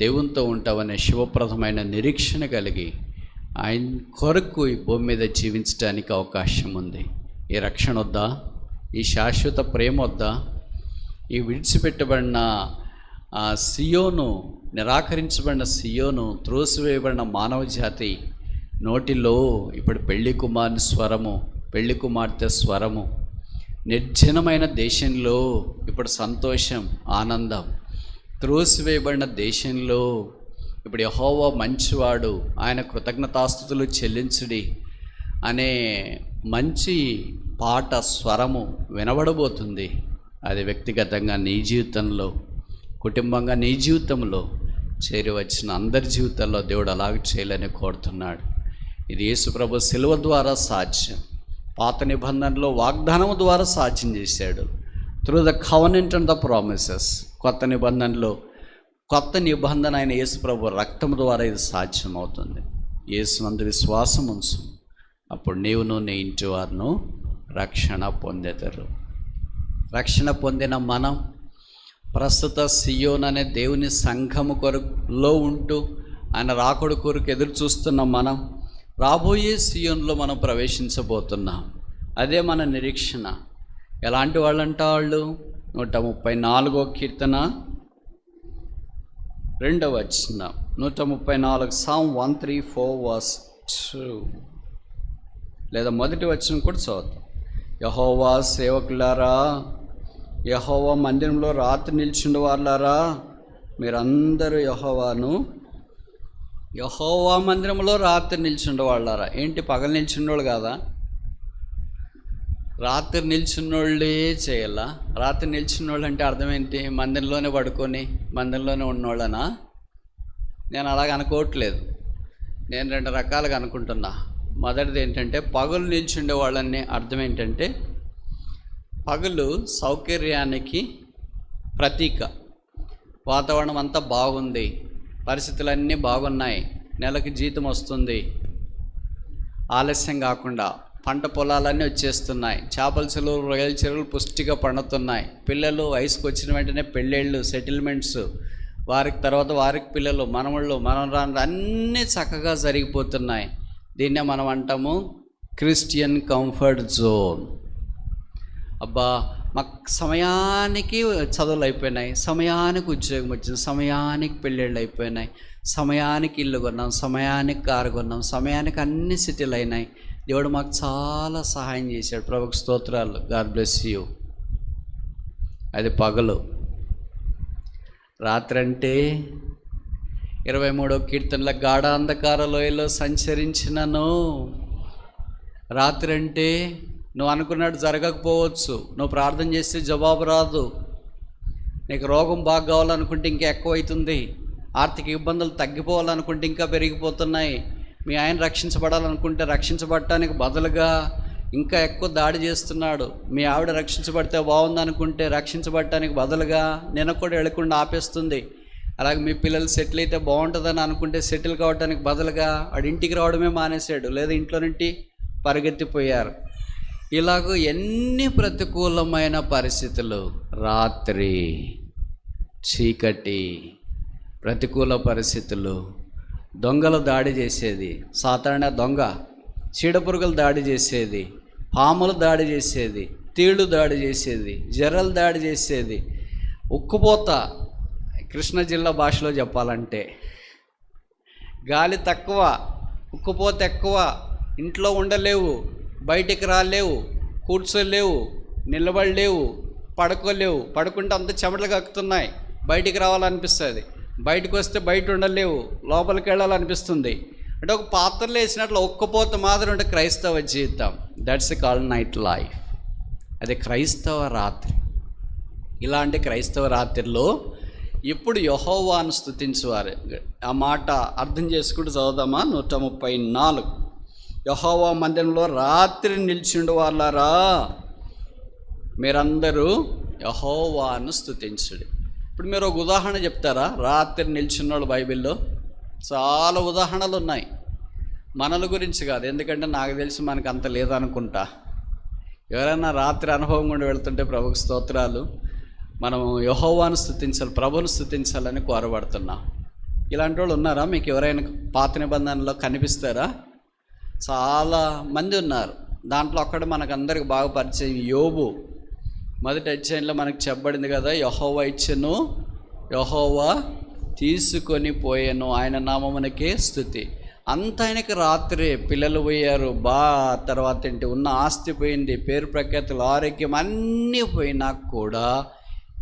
దేవునితో ఉంటావనే శివప్రదమైన నిరీక్షణ కలిగి ఆయన కొరకు ఈ భూమి మీద జీవించడానికి అవకాశం ఉంది. ఈ రక్షణ వద్దా? ఈ శాశ్వత ప్రేమ వద్దా? ఈ విడిచిపెట్టబడిన సియోను, నిరాకరించబడిన సియోను, త్రోసివేయబడిన మానవ జాతి నోటిలో ఇప్పుడు పెళ్లి కుమారుని స్వరము, పెళ్లి కుమార్తె స్వరము. నిర్జనమైన దేశంలో ఇప్పుడు సంతోషం, ఆనందం. త్రోసివేయబడిన దేశంలో ఇప్పుడు యెహోవా మంచివాడు, ఆయన కృతజ్ఞతాస్తుతులు చెల్లించుడి అనే మంచి పాట స్వరము వినబడబోతుంది. అది వ్యక్తిగతంగా నీ జీవితంలో, కుటుంబంగా నీ జీవితంలో చేరి వచ్చిన అందరి జీవితాల్లో దేవుడు అలాగ చేయాలని కోరుతున్నాడు. ఇది యేసుప్రభు శిలువ ద్వారా సాధ్యం, పాత నిబంధనలో వాగ్దానం ద్వారా సాధ్యం చేశాడు. Through the covenant and the promises. కొత్త నిబంధన అయిన యేసుప్రభు రక్తం ద్వారా ఇది సాధ్యమవుతుంది. యేసునందు విశ్వాసం ఉంచు, అప్పుడు నీవును నీ ఇంటి వారును రక్షణ పొందెదరు. రక్షణ పొందిన మనం ప్రస్తుత సియోన్ అనే దేవుని సంఘము కొరకులో ఉంటూ ఆయన రాకడ కొరకు ఎదురు చూస్తున్న మనం రాబోయే సియోన్లో మనం ప్రవేశించబోతున్నాం. అదే మన నిరీక్షణ. ఎలాంటి వాళ్ళంట వాళ్ళు? 134వ కీర్తన 2వ వచనం, 134 Psalm 134:2 లేదా మొదటి వచనం కూడా చదువుతాం. యెహోవా సేవకులారా, యెహోవా మందిరంలో రాత్రి నిల్చుండే వాళ్ళారా, మీరందరూ యెహోవా మందిరంలో రాత్రి నిల్చుండే వాళ్ళారా. ఏంటి, పగలు నిల్చున్నోళ్ళు కాదా? రాత్రి నిల్చున్నోళ్ళే చేయాలా? రాత్రి నిల్చున్నోళ్ళు అంటే అర్థం ఏంటి? మందిరంలోనే పడుకొని మందిరంలోనే ఉన్నోళ్ళనా? నేను అలాగ అనుకోవట్లేదు. నేను 2 రకాలుగా అనుకుంటున్నా. మొదటిది ఏంటంటే, పగలు నిల్చుండే వాళ్ళని అర్థం ఏంటంటే, పగలు సౌకర్యానికి ప్రతీక. వాతావరణం అంతా బాగుంది, పరిస్థితులన్నీ బాగున్నాయి, నెలకి జీతం వస్తుంది, ఆలస్యం కాకుండా పంట పొలాలన్నీ వచ్చేస్తున్నాయి, చేపల చెరువులు రొయ్యల చెరువులు పుష్టిగా పండుతున్నాయి, పిల్లలు వయసుకు వచ్చిన వెంటనే పెళ్ళిళ్ళు, సెటిల్మెంట్స్, వారికి పిల్లలు, మనవరాళ్ళు అన్నీ చక్కగా జరిగిపోతున్నాయి. దీన్నే మనం అంటాము క్రిస్టియన్ కంఫర్ట్ జోన్. అబ్బా, మాకు సమయానికి చదువులు అయిపోయినాయి, సమయానికి ఉద్యోగం వచ్చింది, సమయానికి పెళ్ళిళ్ళు అయిపోయినాయి, సమయానికి ఇల్లు కొన్నాం, సమయానికి కారు కొన్నాం, సమయానికి అన్ని సిటీలు అయినాయి, దేవుడు మాకు చాలా సహాయం చేశాడు, ప్రభువుకు స్తోత్రాలు, గాడ్ బ్లెస్ యూ. అది పగలు. రాత్రి అంటే 23వ కీర్తనలో గాఢ అంధకార లోయలో సంచరించినను. రాత్రి అంటే నువ్వు అనుకున్నట్టు జరగకపోవచ్చు, నువ్వు ప్రార్థన చేస్తే జవాబు రాదు, నీకు రోగం బాగా కావాలనుకుంటే ఇంకా ఎక్కువ అవుతుంది, ఆర్థిక ఇబ్బందులు తగ్గిపోవాలనుకుంటే ఇంకా పెరిగిపోతున్నాయి, మీ ఆయన రక్షించబడాలనుకుంటే రక్షించబడటానికి బదులుగా ఇంకా ఎక్కువ దాడి చేస్తున్నాడు, మీ ఆవిడ రక్షించబడితే బాగుందనుకుంటే రక్షించబడటానికి బదులుగా నేను కూడా వెళ్లకుండా ఆపేస్తుంది, అలాగే మీ పిల్లలు సెటిల్ అయితే బాగుంటుందని అనుకుంటే సెటిల్ కావడానికి బదులుగా వాడు ఇంటికి రావడమే మానేశాడు, లేదా ఇంట్లో నుండి పరిగెత్తిపోయారు. ఇలాగూ ఎన్ని ప్రతికూలమైన పరిస్థితులు, రాత్రి, చీకటి, ప్రతికూల పరిస్థితులు, దొంగలు దాడి చేసేది, సాధారణ దొంగ, చీడపురుగులు దాడి చేసేది, పాములు దాడి చేసేది, తేళ్ళు దాడి చేసేది, జర్రలు దాడి చేసేది, ఉక్కుపోత, కృష్ణా జిల్లా భాషలో చెప్పాలంటే గాలి తక్కువ, ఉక్కుపోత ఎక్కువ, ఇంట్లో ఉండలేవు, బయటికి రాలేవు, కూర్చోలేవు, నిలబడలేవు, పడుకోలేవు, పడుకుంటే అంత చెమటలు కక్కుతున్నాయి, బయటికి రావాలనిపిస్తుంది, బయటకు వస్తే బయట ఉండలేవు, లోపలికి వెళ్ళాలనిపిస్తుంది. అంటే ఒక పాత్రలో వేసినట్లు ఒక్కపోత మాదిరి ఉంటే క్రైస్తవ జీవితం. That's called night life. అది క్రైస్తవ రాత్రి. ఇలాంటి క్రైస్తవ రాత్రిలో ఇప్పుడు యెహోవాను స్తుతించువారు. ఆ మాట అర్థం చేసుకుంటూ చదువుదామా? 134 యెహోవా మందిరంలో రాత్రి నిలిచిండు వాళ్ళారా, మీరందరూ యెహోవాను స్తుతించుడి. ఇప్పుడు మీరు ఒక ఉదాహరణ చెప్తారా? రాత్రి నిల్చున్నాడు. బైబిల్లో చాలా ఉదాహరణలు ఉన్నాయి. మనల గురించి కాదు, ఎందుకంటే నాకు తెలిసి మనకు అంత లేదనుకుంటా. ఎవరైనా రాత్రి అనుభవం గుండా వెళ్తుంటే ప్రభుకు స్తోత్రాలు, మనం యెహోవాను స్తుతించాలి, ప్రభువును స్తుతించాలని కోరబడుతున్నాం. ఇలాంటి వాళ్ళు ఉన్నారా? మీకు ఎవరైనా పాత నిబంధనలో కనిపిస్తారా? చాలా మంది ఉన్నారు. దాంట్లో ఒక్కడు మనకు అందరికి బాగా పరిచయం, యోబు. మొదటి అధ్యాయంలో మనకు చెప్పబడింది కదా, యెహోవా ఇచ్చెను, యెహోవా తీసుకొని పోయాను, ఆయన నామమునకే స్తుతి. అంత ఆయనకి రాత్రి పిల్లలు పోయారు, తర్వాత ఏంటి, ఉన్న ఆస్తి పోయింది, పేరు ప్రఖ్యాతులు, ఆరోగ్యం అన్నీ పోయినా కూడా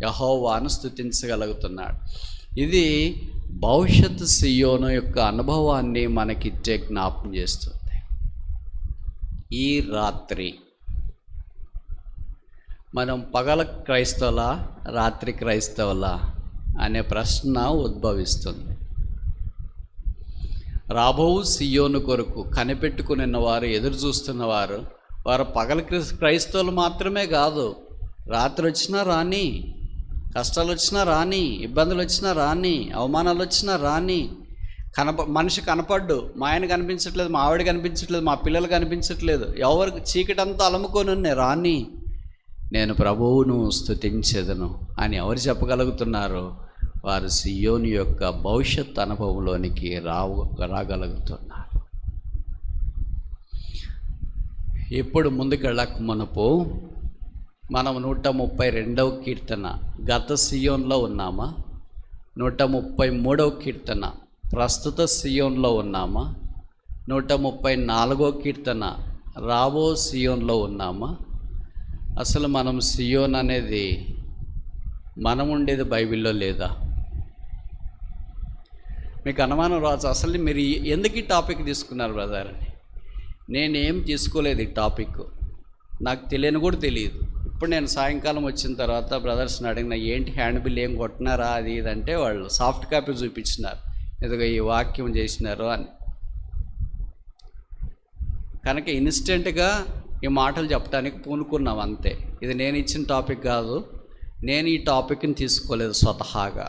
యెహోవాను స్తుతించగలుగుతున్నాడు. ఇది భవిష్యత్తు సియోను యొక్క అనుభవాన్ని మనకిచ్చే జ్ఞాపకం చేస్తుంది. ఈ రాత్రి మనం పగల క్రైస్తవులా రాత్రి క్రైస్తవులా అనే ప్రశ్న ఉద్భవిస్తుంది. రాబో సియోను కొరకు కనిపెట్టుకునిన్నవారు, ఎదురు చూస్తున్నవారు, వారు పగల క్రైస్తవులు మాత్రమే కాదు, రాత్రి వచ్చినా రాని, కష్టాలు వచ్చినా రాని, ఇబ్బందులు వచ్చినా రాని, అవమానాలు వచ్చినా రాని, మనిషి కనపడ్డు, మా ఆయన కనిపించట్లేదు, మా ఆవిడ కనిపించట్లేదు, మా పిల్లలు కనిపించట్లేదు, ఎవరికి చీకటంతా అలముకొని రాని, నేను ప్రభువును స్తుతించెదను అని ఎవరు చెప్పగలుగుతున్నారు? వారు సియోను యొక్క భవిష్యత్ అనుభవంలోనికి రాగలుగుతున్నారు. ఇప్పుడు ముందుకెళ్ళక మునుపు మనం 132వ కీర్తన గత సియోన్లో ఉన్నామా? 133వ కీర్తన ప్రస్తుత సియోన్లో ఉన్నామా? 134వ కీర్తన రాబో సియోన్లో ఉన్నామా? అసలు మనం సియోన్ అనేది మనం ఉండేది బైబిల్లో లేదా? మీకు అనుమానం రావచ్చు, అసలు మీరు ఎందుకు ఈ టాపిక్ తీసుకున్నారు బ్రదర్ అని. నేనేం తీసుకోలేదు ఈ టాపిక్, నాకు తెలియని కూడా తెలియదు. ఇప్పుడు నేను సాయంకాలం వచ్చిన తర్వాత బ్రదర్స్ని అడిగిన, ఏంటి హ్యాండ్ బిల్ ఏం కొట్టినారా అది ఇదంటే వాళ్ళు సాఫ్ట్ కాపీ చూపించినారు, ఎదుగా ఈ వాక్యం చేసినారు అని. కనుక ఇన్స్టెంట్గా ఈ మాటలు చెప్పడానికి పూనుకున్నాం అంతే. ఇది నేను ఇచ్చిన టాపిక్ కాదు, నేను ఈ టాపిక్ని తీసుకోలేదు స్వతహాగా.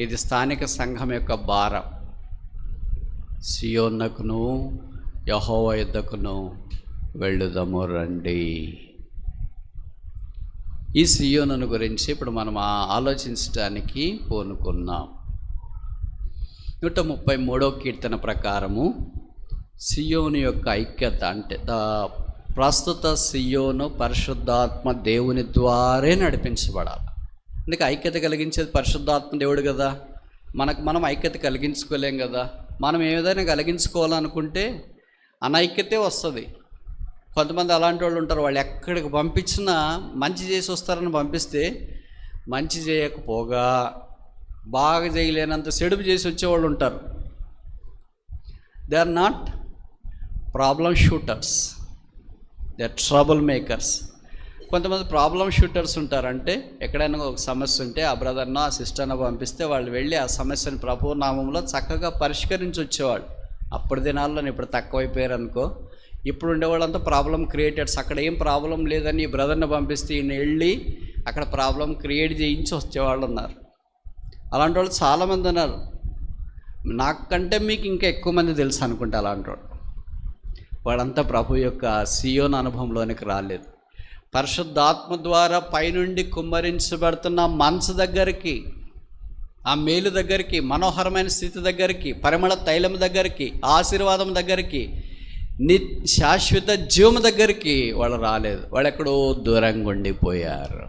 ఇది స్థానిక సంఘం యొక్క భారం. సియోనుకును యెహోవా యుద్ధకును వెళ్ళుదము రండి. ఈ సియోనును గురించి ఇప్పుడు మనం ఆలోచించడానికి పూనుకున్నాం. 133వ కీర్తన ప్రకారము సియోను యొక్క ఐక్యత అంటే ప్రస్తుత సియోను పరిశుద్ధాత్మ దేవుని ద్వారే నడిపించబడాలి. అందుకే ఐక్యత కలిగించేది పరిశుద్ధాత్మ దేవుడు కదా. మనం ఐక్యత కలిగించుకోలేం కదా. మనం ఏదైనా కలిగించుకోవాలనుకుంటే అనైక్యతే వస్తుంది. కొంతమంది అలాంటి వాళ్ళు ఉంటారు, వాళ్ళు ఎక్కడికి పంపించినా మంచి చేసి వస్తారని పంపిస్తే మంచి చేయకపోగా బాగా చేయలేనంత చెడుపు చేసి వచ్చేవాళ్ళు ఉంటారు. They are not problem shooters, they are troublemakers. కొంతమంది ప్రాబ్లం షూటర్స్ ఉంటారంటే ఎక్కడైనా ఒక సమస్య ఉంటే ఆ బ్రదర్నో ఆ సిస్టర్నో పంపిస్తే వాళ్ళు వెళ్ళి ఆ సమస్యను ప్రభు నామంలో చక్కగా పరిష్కరించి వచ్చేవాళ్ళు. అప్పుడు దినాల్లో ఇప్పుడు తక్కువైపోయారు అనుకో. ఇప్పుడు ఉండేవాళ్ళంతా ప్రాబ్లం క్రియేటర్స్. అక్కడ ఏం ప్రాబ్లం లేదని ఈ బ్రదర్ని పంపిస్తే ఈయన వెళ్ళి అక్కడ ప్రాబ్లం క్రియేట్ చేయించి వచ్చేవాళ్ళు ఉన్నారు. అలాంటి వాళ్ళు చాలామంది ఉన్నారు. నాకంటే మీకు ఇంకా ఎక్కువ మంది తెలుసు అనుకుంటే అలాంటి వాళ్ళు. వాళ్ళంతా ప్రభు యొక్క సియోను అనుభవంలోనికి రాలేదు. పరిశుద్ధాత్మ ద్వారా పైనుండి కుమ్మరించబడుతున్న మనసు దగ్గరికి, ఆ మేలు దగ్గరికి, మనోహరమైన స్థితి దగ్గరికి, పరిమళ తైలం దగ్గరికి, ఆశీర్వాదం దగ్గరికి, శాశ్వత జీవం దగ్గరికి వాళ్ళు రాలేదు. వాళ్ళు ఎక్కడో దూరంగా ఉండిపోయారు.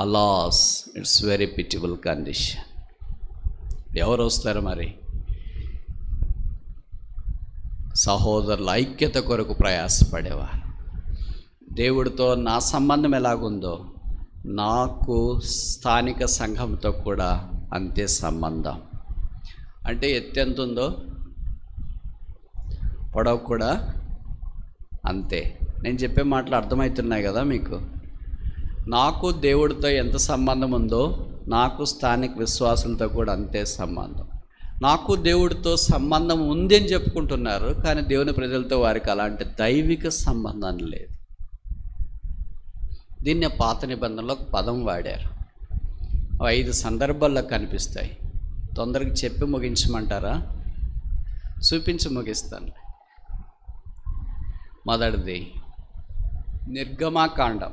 అలాస్, ఇట్స్ వెరీ పిటిబుల్ కండిషన్. ఎవరు వస్తారు మరి? సహోదరుల ఐక్యత కొరకు ప్రయాసపడేవారు. దేవుడితో నా సంబంధం ఎలాగుందో నాకు స్థానిక సంఘంతో కూడా అంతే సంబంధం. అంటే ఎత్తు ఎంత ఉందో పొడవు కూడా అంతే. నేను చెప్పే మాటలు అర్థమవుతున్నాయి కదా మీకు? నాకు దేవుడితో ఎంత సంబంధం ఉందో నాకు స్థానిక విశ్వాసులతో కూడా అంతే సంబంధం. నాకు దేవుడితో సంబంధం ఉంది అని చెప్పుకుంటున్నారు, కానీ దేవుని ప్రజలతో వారికి అలాంటి దైవిక సంబంధం లేదు. దీన్నే పాత నిబంధనలో ఒక పదం వాడారు. 5 సందర్భాల్లో కనిపిస్తాయి. తొందరగా చెప్పి ముగించమంటారా? చూపించి ముగిస్తాను. మొదటిది నిర్గమాకాండం.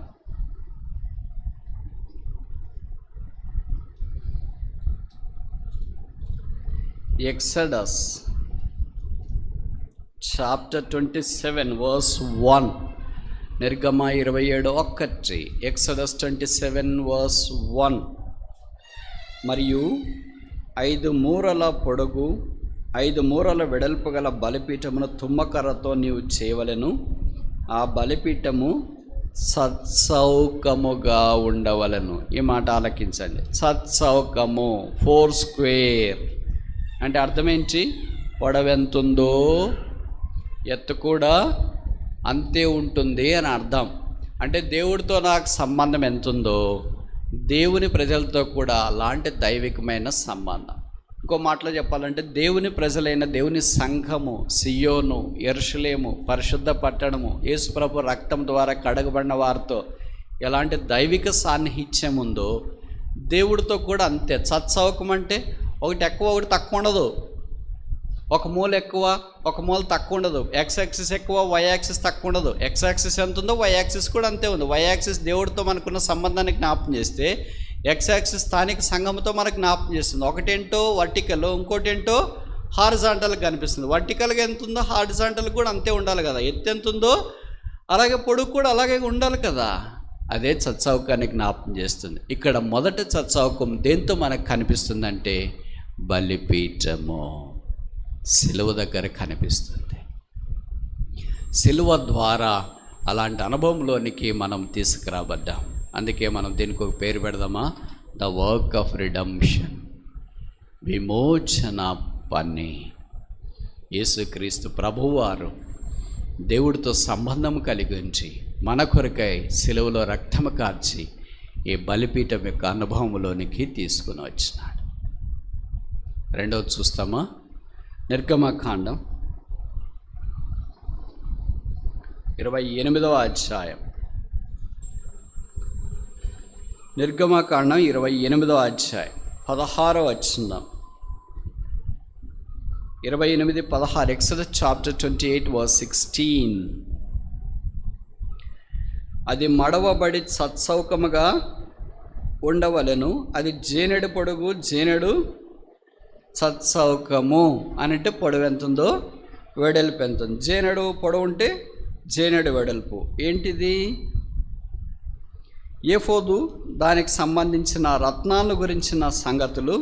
Exodus chapter 27 verse 1. నిర్గమ 27:1. Exodus 27 verse 1. మరియు 5 మూరల పొడుగు 5 మూరల వెడల్పు గల బలిపీఠమును తుమ్మకర్రతో నీవు చేయవలెను. ఆ బలిపీఠము సత్సౌకముగా ఉండవలను. ఈ మాట ఆలకించండి. సత్సౌకము, 4 స్క్వేర్ అంటే అర్థం ఏంటి? పొడవెంతుందో ఎత్తు కూడా అంతే ఉంటుంది అని అర్థం. అంటే దేవుడితో నాకు సంబంధం ఎంతుందో దేవుని ప్రజలతో కూడా అలాంటి దైవికమైన సంబంధం. ఇంకో మాటలో చెప్పాలంటే దేవుని ప్రజలైన దేవుని సంఘము, సియోను, యెరూషలేము, పరిశుద్ధ పట్టణము, యేసుప్రభు రక్తం ద్వారా కడగబడిన వారితో ఎలాంటి దైవిక సాన్నిహిత్యం ఉందో దేవుడితో కూడా అంతే. సత్సౌకం అంటే ఒకటి ఎక్కువ ఒకటి తక్కువ ఉండదు, ఒక మూల ఎక్కువ ఒక మూల తక్కువ ఉండదు, ఎక్స్ యాక్సిస్ ఎక్కువ వై యాక్సిస్ తక్కువ ఉండదు. ఎక్స్ యాక్సిస్ ఎంత ఉందో వై యాక్సిస్ కూడా అంతే ఉంది. వై యాక్సిస్ దేవుడితో మనకున్న సంబంధాన్ని జ్ఞాపకం చేస్తే ఎక్స్ యాక్సిస్ స్థానిక సంఘంతో మనకు జ్ఞాపకం చేస్తుంది. ఒకటేంటో వర్టికల్, ఇంకోటి ఏంటో హారిజాంటల్గా కనిపిస్తుంది. వర్టికల్గా ఎంత ఉందో హారిజాంటల్ కూడా అంతే ఉండాలి కదా. ఎత్తు ఎంత ఉందో అలాగే పొడుగు కూడా అలాగే ఉండాలి కదా. అదే సత్సౌకాన్ని జ్ఞాపకం చేస్తుంది. ఇక్కడ మొదట సత్సౌకం దేంతో మనకు కనిపిస్తుందంటే బలిపీఠము, సిలువ దగ్గర కనిపిస్తుంది. సిలువ ద్వారా అలాంటి అనుభవంలోనికి మనం తీసుకురాబడ్డాం. అందుకే మనం దీనికి ఒక పేరు పెడదామా? ద వర్క్ ఆఫ్ రిడమ్షన్, విమోచన పని. యేసుక్రీస్తు ప్రభువారు దేవుడితో సంబంధం కలిగి ఉంచి మన కొరకై సిలువలో రక్తము కార్చి ఈ బలిపీఠం యొక్క అనుభవంలోనికి తీసుకుని వచ్చినాడు. రెండవది చూస్తామా? నిర్గమకాండం 28వ అధ్యాయం. నిర్గమకాండం 28వ అధ్యాయం 16వ వచనం. 28:16. Exodus chapter 28 verse 16. అది మడవబడి సత్సౌకముగా ఉండవలను, అది జేనెడు పొడుగు జేనెడు సత్సౌకము అంటే పొడవు ఎంత ఉందో వెడల్పు ఎంత ఉంది. జేనెడు పొడవు ఉంటే జేనెడు వెడల్పు. ఏంటిది? ఏఫోదు, దానికి సంబంధించిన రత్నాల గురించిన సంగతులు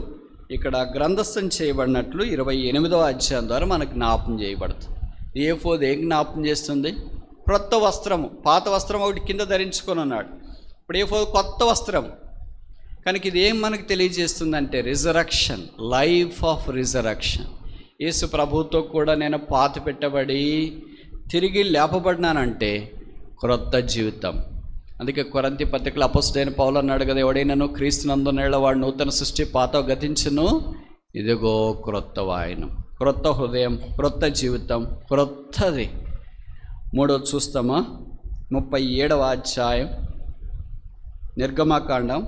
ఇక్కడ గ్రంథస్థం చేయబడినట్లు 28వ అధ్యాయం ద్వారా మనకు జ్ఞాపం చేయబడుతుంది. ఏఫోదు ఏం జ్ఞాపం చేస్తుంది? క్రొత్త వస్త్రము. పాత వస్త్రం ఒకటి కింద ధరించుకొని ఉన్నాడు, ఇప్పుడు ఏఫోదు కొత్త వస్త్రం. కనుక ఇది ఏం మనకు తెలియజేస్తుందంటే రిజరక్షన్, లైఫ్ ఆఫ్ రిజరక్షన్. యేసు ప్రభువుతో కూడా నేను పాత పెట్టబడి తిరిగి లేపబడినానంటే క్రొత్త జీవితం. అందుకే కొరింథీ పత్రికలో అపోస్తలుడైన పౌలు అన్నాడు కదా, ఎవడైనాను క్రీస్తునందున్న వాడు నూతన సృష్టి, పాత గతించును, ఇదిగో క్రొత్త వాయనం, క్రొత్త హృదయం, క్రొత్త జీవితం, క్రొత్తది. మూడోది చూస్తామా? 37వ అధ్యాయం నిర్గమకాండం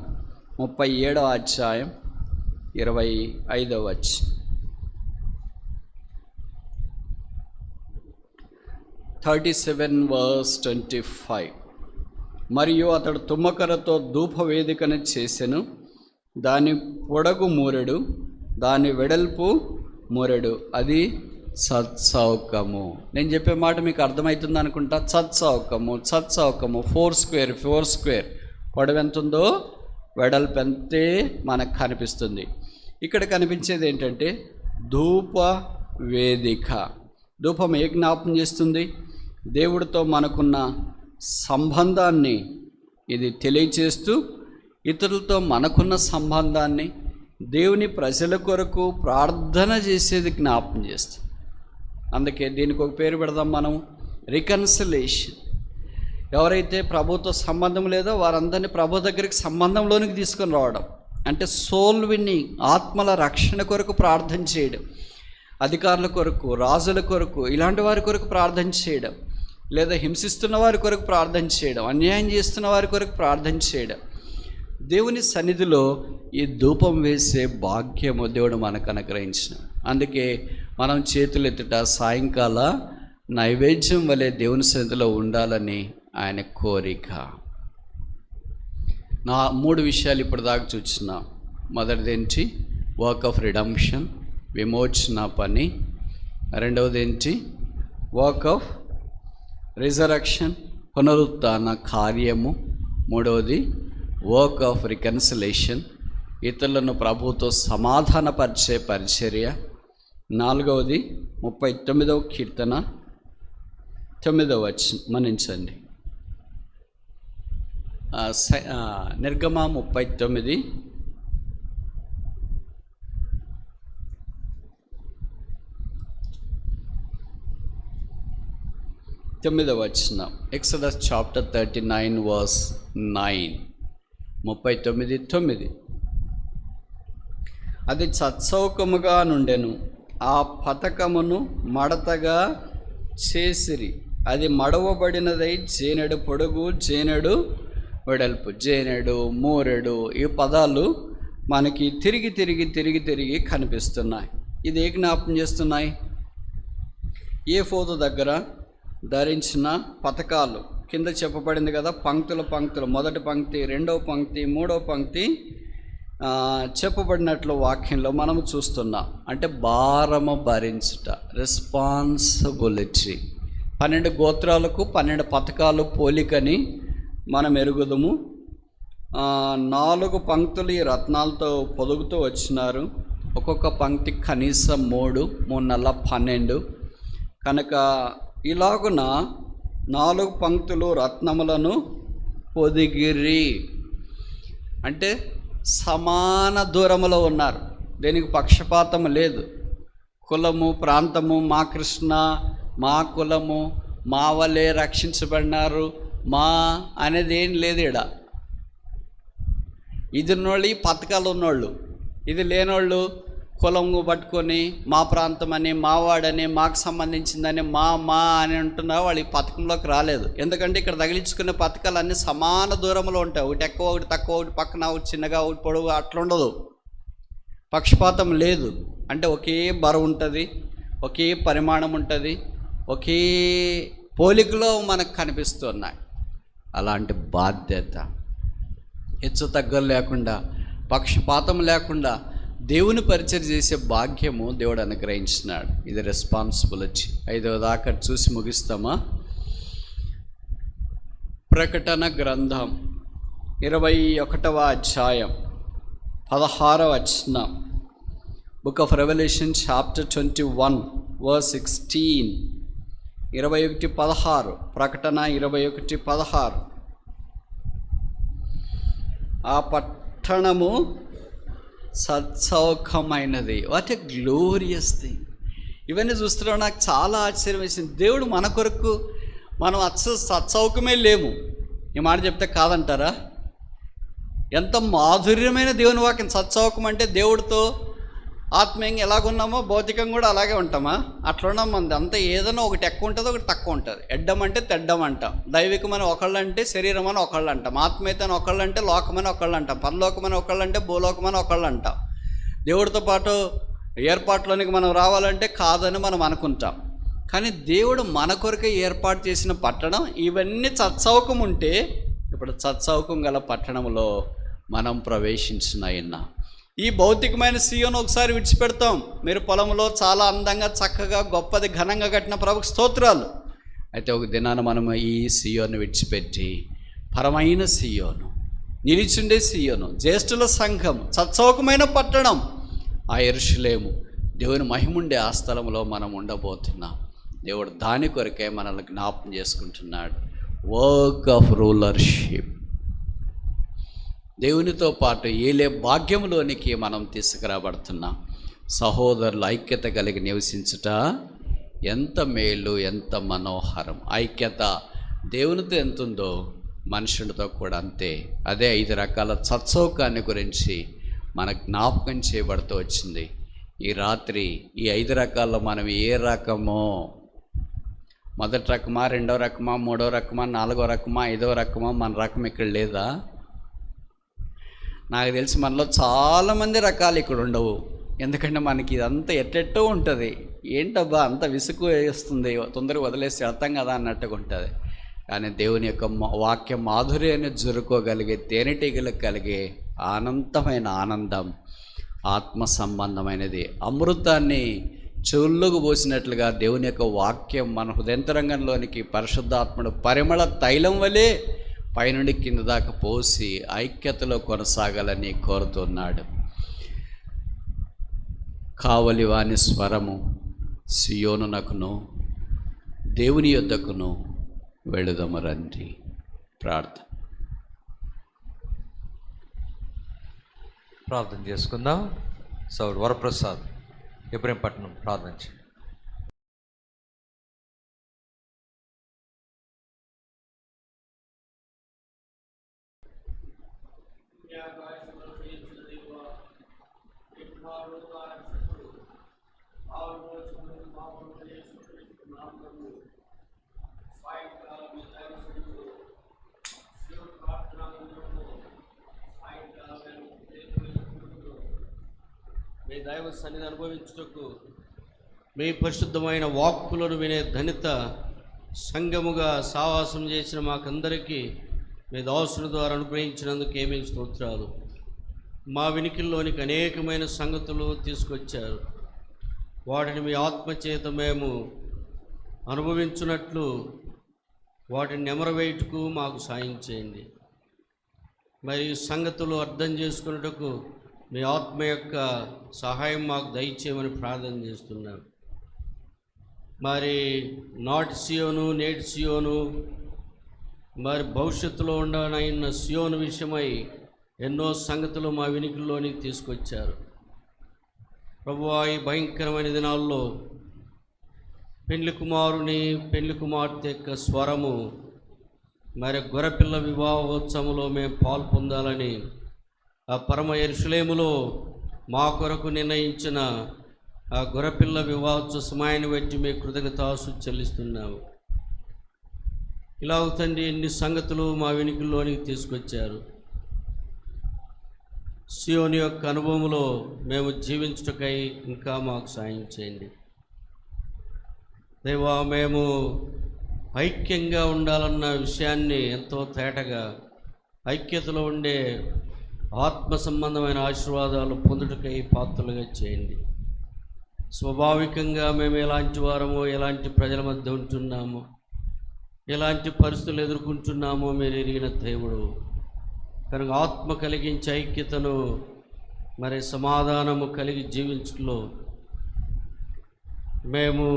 37వ అధ్యాయం 25వ వచనం. 37 verse 25. మరియు అతడు తుమ్మకరతో ధూపవేదికను చేసెను, దాని పొడగు మూరెడు, దాని వెడల్పు మూరెడు, అది సత్సౌకము. నేను చెప్పే మాట మీకు అర్థమవుతుంది అనుకుంటా. సత్సౌకము, సత్సౌకము, 4 స్క్వేర్. పొడవు ఎంత ఉందో వెడల్పు ఎంతే మనకు కనిపిస్తుంది. ఇక్కడ కనిపించేది ఏంటంటే ధూప వేదిక. ధూపం ఏ జ్ఞాపం చేస్తుంది? దేవుడితో మనకున్న సంబంధాన్ని ఇది తెలియచేస్తూ, ఇతరులతో మనకున్న సంబంధాన్ని, దేవుని ప్రజల కొరకు ప్రార్థన చేసేది జ్ఞాపం చేస్తుంది. అందుకే దీనికి ఒక పేరు పెడదాం మనం, రికన్సిలేషన్. ఎవరైతే ప్రభుతో సంబంధం లేదో వారందరినీ ప్రభు దగ్గరికి సంబంధంలోనికి తీసుకొని రావడం అంటే సోల్ విన్నింగ్, ఆత్మల రక్షణ కొరకు ప్రార్థన చేయడం, అధికారుల కొరకు, రాజుల కొరకు, ఇలాంటి వారి కొరకు ప్రార్థన చేయడం, లేదా హింసిస్తున్న వారి కొరకు ప్రార్థన చేయడం, అన్యాయం చేస్తున్న వారి కొరకు ప్రార్థన చేయడం. దేవుని సన్నిధిలో ఈ ధూపం వేసే భాగ్యము దేవుడు మనకు అనుగ్రహించిన. అందుకే మనం చేతులెత్తుట సాయంకాల నైవేద్యం వలె దేవుని సన్నిధిలో ఉండాలని ఆయన కోరిక. నా 3 విషయాలు ఇప్పుడు దాకా చూస్తున్నాం. మొదటిది ఏంటి? వర్క్ ఆఫ్ రిడమ్షన్, విమోచన పని. రెండవది ఏంటి? వర్క్ ఆఫ్ రిజరక్షన్, పునరుత్థాన కార్యము. మూడవది వర్క్ ఆఫ్ రికన్సిలేషన్, ఇతరులను ప్రభువుతో సమాధానపరిచే పరిచర్య. నాలుగవది 39వ కీర్తన 9వ వచనం. మన్నించండి, నిర్గమ 39 9వ వచనం. Exodus chapter 39 verse 9. 39:9. అది సత్సౌకముగా నుండెను, ఆ పతకమును మడతగా చేసిరి, అది మడవబడినదై జేనెడు పొడుగు జేనెడు వెడల్పు. జేనెడు, మూరెడు, ఈ పదాలు మనకి తిరిగి తిరిగి తిరిగి తిరిగి కనిపిస్తున్నాయి. ఇది ఏ జ్ఞాపకం చేస్తున్నాయి? ఏఫోదు దగ్గర ధరించిన పతకాలు. కింద చెప్పబడింది కదా, పంక్తులు పంక్తులు, మొదటి పంక్తి, రెండవ పంక్తి, మూడవ పంక్తి చెప్పబడినట్లు వాక్యంలో మనము చూస్తున్నాం. అంటే భారము భరించుట, రెస్పాన్సిబిలిటీ. 12 గోత్రాలకు 12 పతకాలు పోలికని మనం ఎరుగుదము. 4 పంక్తులు ఈ రత్నాలతో పొదుగుతూ వచ్చినారు. ఒక్కొక్క పంక్తి కనీసం 3 నెలల 12. కనుక ఇలాగున 4 పంక్తులు రత్నములను పొదిగిరి. అంటే సమాన దూరములో ఉన్నారు, దేనికి పక్షపాతం లేదు. కులము, ప్రాంతము, మా కృష్ణ, మా కులము, మా వల్లే రక్షించబడినారు, మా అనేది ఏం లేదు. ఈడ ఇది ఉన్నోళ్ళు, ఈ పథకాలు ఉన్నోళ్ళు, ఇది లేనోళ్ళు కులము పట్టుకొని మా ప్రాంతం అని, మావాడని, మాకు సంబంధించిందని, మా అని అంటున్నా వాళ్ళు ఈ పథకంలోకి రాలేదు. ఎందుకంటే ఇక్కడ తగిలించుకునే పథకాలు అన్నీ సమాన దూరంలో ఉంటాయి. ఒకటి ఎక్కువ, ఒకటి తక్కువ, ఒకటి పక్కన, ఒకటి చిన్నగా, ఒకటి పొడవు, అట్లా ఉండదు. పక్షపాతం లేదు. అంటే ఒకే బరువు ఉంటుంది, ఒకే పరిమాణం ఉంటుంది, ఒకే పోలికలో మనకు కనిపిస్తున్నాయి. అలాంటి బాధ్యత, హెచ్చు తగ్గలు లేకుండా, పక్షపాతం లేకుండా దేవుని పరిచయం చేసే భాగ్యము దేవుడు అనుగ్రహించినాడు. ఇది రెస్పాన్సిబిలిటీ. 5వ దాకా చూసి ముగిస్తామా? ప్రకటన గ్రంథం 21వ అధ్యాయం 16వ వచనం. Book of Revelation chapter 21 verse 16. 21:16. ప్రకటన 21:16. ఆ పట్టణము సత్సౌఖమైనది. What a glorious thing. ఇవన్నీ చూస్తున్నాం, నాకు చాలా ఆశ్చర్యం వేసింది. దేవుడు మన కొరకు, మనం సత్సౌఖమే లేము. ఈ మాట చెప్తే కాదంటారా? ఎంత మాధుర్యమైన దేవుని వాక్యం. సత్సౌఖం అంటే దేవుడితో ఆత్మీయంగా ఎలాగున్నామో భౌతికంగా కూడా అలాగే ఉంటామా? అట్లా ఉన్నాం. మంది అంతా ఏదైనా ఒకటి ఎక్కువ ఉంటుంది, ఒకటి తక్కువ ఉంటుంది. ఎడ్డం అంటే తెడ్డం అంటాం, దైవికమని ఒకళ్ళు అంటే, శరీరం అని ఒకళ్ళు అంటాం, ఆత్మీయతని ఒకళ్ళు అంటే, లోకమని ఒకళ్ళు అంటాం, పరలోకమని ఒకళ్ళు అంటే, భూలోకమని ఒకళ్ళు అంటాం. దేవుడితో పాటు ఏర్పాట్లోనికి మనం రావాలంటే కాదని మనం అనుకుంటాం. కానీ దేవుడు మన కొరకే ఏర్పాటు చేసిన పట్టణం. ఇవన్నీ సత్సౌకం ఉంటే, ఇప్పుడు సత్సౌకం గల పట్టణంలో మనం ప్రవేశించిన ఈ భౌతికమైన సియోను ఒకసారి విడిచిపెడతాం. మీరు పొలంలో చాలా అందంగా, చక్కగా, గొప్పది, ఘనంగా కట్టిన ప్రభుకు స్తోత్రాలు. అయితే ఒక దినాన మనం ఈ సియోను విడిచిపెట్టి పరమైన సియోను, నిలిచుండే సియోను, జ్యేష్ఠుల సంఘం, సత్సౌకమైన పట్టణం, ఆ యెరూషలేము, దేవుని మహిముండే ఆ స్థలంలో మనం ఉండబోతున్నాం. దేవుడు దాని కొరకే మనల్ని జ్ఞాపకం చేసుకుంటున్నాడు. Work of రూలర్షిప్. దేవునితో పాటు ఏలే భాగ్యంలోనికి మనం తీసుకురాబడుతున్నాం. సహోదరులు ఐక్యత కలిగి నివసించుట ఎంత మేలు, ఎంత మనోహరం. ఐక్యత దేవునితో ఎంత ఉందో మనుషులతో కూడా అంతే. అదే 5 రకాల సత్సౌకాన్ని గురించి మన జ్ఞాపకం చేయబడుతూ వచ్చింది. ఈ రాత్రి ఈ 5 రకాల్లో మనం ఏ రకమో, మొదటి రకమా, రెండవ రకమా, మూడవ రకమా, నాలుగో రకమా, 5వ రకమా, మన రకం ఇక్కడ లేదా? నాకు తెలిసి మనలో చాలామంది రకాలు ఇక్కడ ఉండవు. ఎందుకంటే మనకి ఇదంతా ఎట్టెట్టో ఉంటుంది. ఏంటబ్బా అంత విసుగు వేస్తుంది, తొందరగా వదిలేసి వెళ్తాం కదా అన్నట్టుగా ఉంటుంది. కానీ దేవుని యొక్క వాక్య మాధుర్యాన్ని జరుకోగలిగే, తేనెటీగలకు కలిగే అనంతమైన ఆనందం ఆత్మ సంబంధమైనది. అమృతాన్ని చెవుల్లోకి పోసినట్లుగా దేవుని యొక్క వాక్యం మన హృదయంతరంగంలోనికి పరిశుద్ధాత్ముడు పరిమళ తైలం వలె పైనుండి కింద దాకా పోసి ఐక్యతలో కొనసాగాలని కోరుతున్నాడు. కావలి వాని స్వరము సియోనునకును దేవుని యొద్దకును వెళుదము రండి. ప్రార్థన. ప్రార్థన చేసుకుందాం. సౌడు వరప్రసాద్ ఇబ్రహీంపట్నం ప్రార్థన చేయండి. మీ దైవ సన్నిధి అనుభవించుటకు మీ పరిశుద్ధమైన వాక్కులను వినే ధన్యత సంఘముగా సావాసం చేసిన మాకందరికీ మీ దాసుల ద్వారా అనుగ్రహించినందుకు ఏమీ స్తోత్రాలు. మా వినికిల్లోనికి అనేకమైన సంగతులు తీసుకొచ్చారు. వాటిని మీ ఆత్మచేత మేము అనుభవించున్నట్లు వాటిని నెమరవేయుటకు మాకు సాయం చేయండి. మరి సంగతులు అర్థం చేసుకున్నటకు మీ ఆత్మ యొక్క సహాయం మాకు దయచేయమని ప్రార్థన చేస్తున్నాం. మరి నాటి సియోను, నేటి సియోను, మరి భవిష్యత్తులో ఉండనైన సియోను విషయమై ఎన్నో సంగతులు మా వినికిల్లోనికి తీసుకొచ్చారు. ప్రభువా, ఈ భయంకరమైన దినాల్లో పెళ్లి కుమారుని, పెళ్లి కుమార్తె యొక్క స్వరము, మరి గొర్రెపిల్ల వివాహోత్సవంలో మేము పాలు పొందాలని ఆ పరమ యెరూషలేములో మా కొరకు నిర్ణయించిన ఆ గొర్రెపిల్ల వివాహోత్సవ సమయాన్ని బట్టి మీ కృతజ్ఞతాస్తుతులు చెల్లిస్తున్నాము. ఇలా తండ్రి, ఎన్ని సంగతులు మా వినికిల్లోనికి తీసుకొచ్చారు. సియోను యొక్క అనుభవంలో మేము జీవించుటకై ఇంకా మాకు సాయం చేయండి. దేవా, మేము ఐక్యంగా ఉండాలన్న విషయాన్ని ఎంతో తేటగా ఐక్యతలో ఉండే ఆత్మ సంబంధమైన ఆశీర్వాదాలు పొందుటకై పాత్రలుగా చేయండి. స్వాభావికంగా మేము ఎలాంటి వారమో, ఎలాంటి ప్రజల మధ్య ఉంటున్నామో, ఎలాంటి పరిస్థితులు ఎదుర్కొంటున్నామో మీరు ఎరిగిన దేవుడు కనుక ఆత్మ కలిగించే ఐక్యతను, మరి సమాధానము కలిగి జీవించడంలో మేము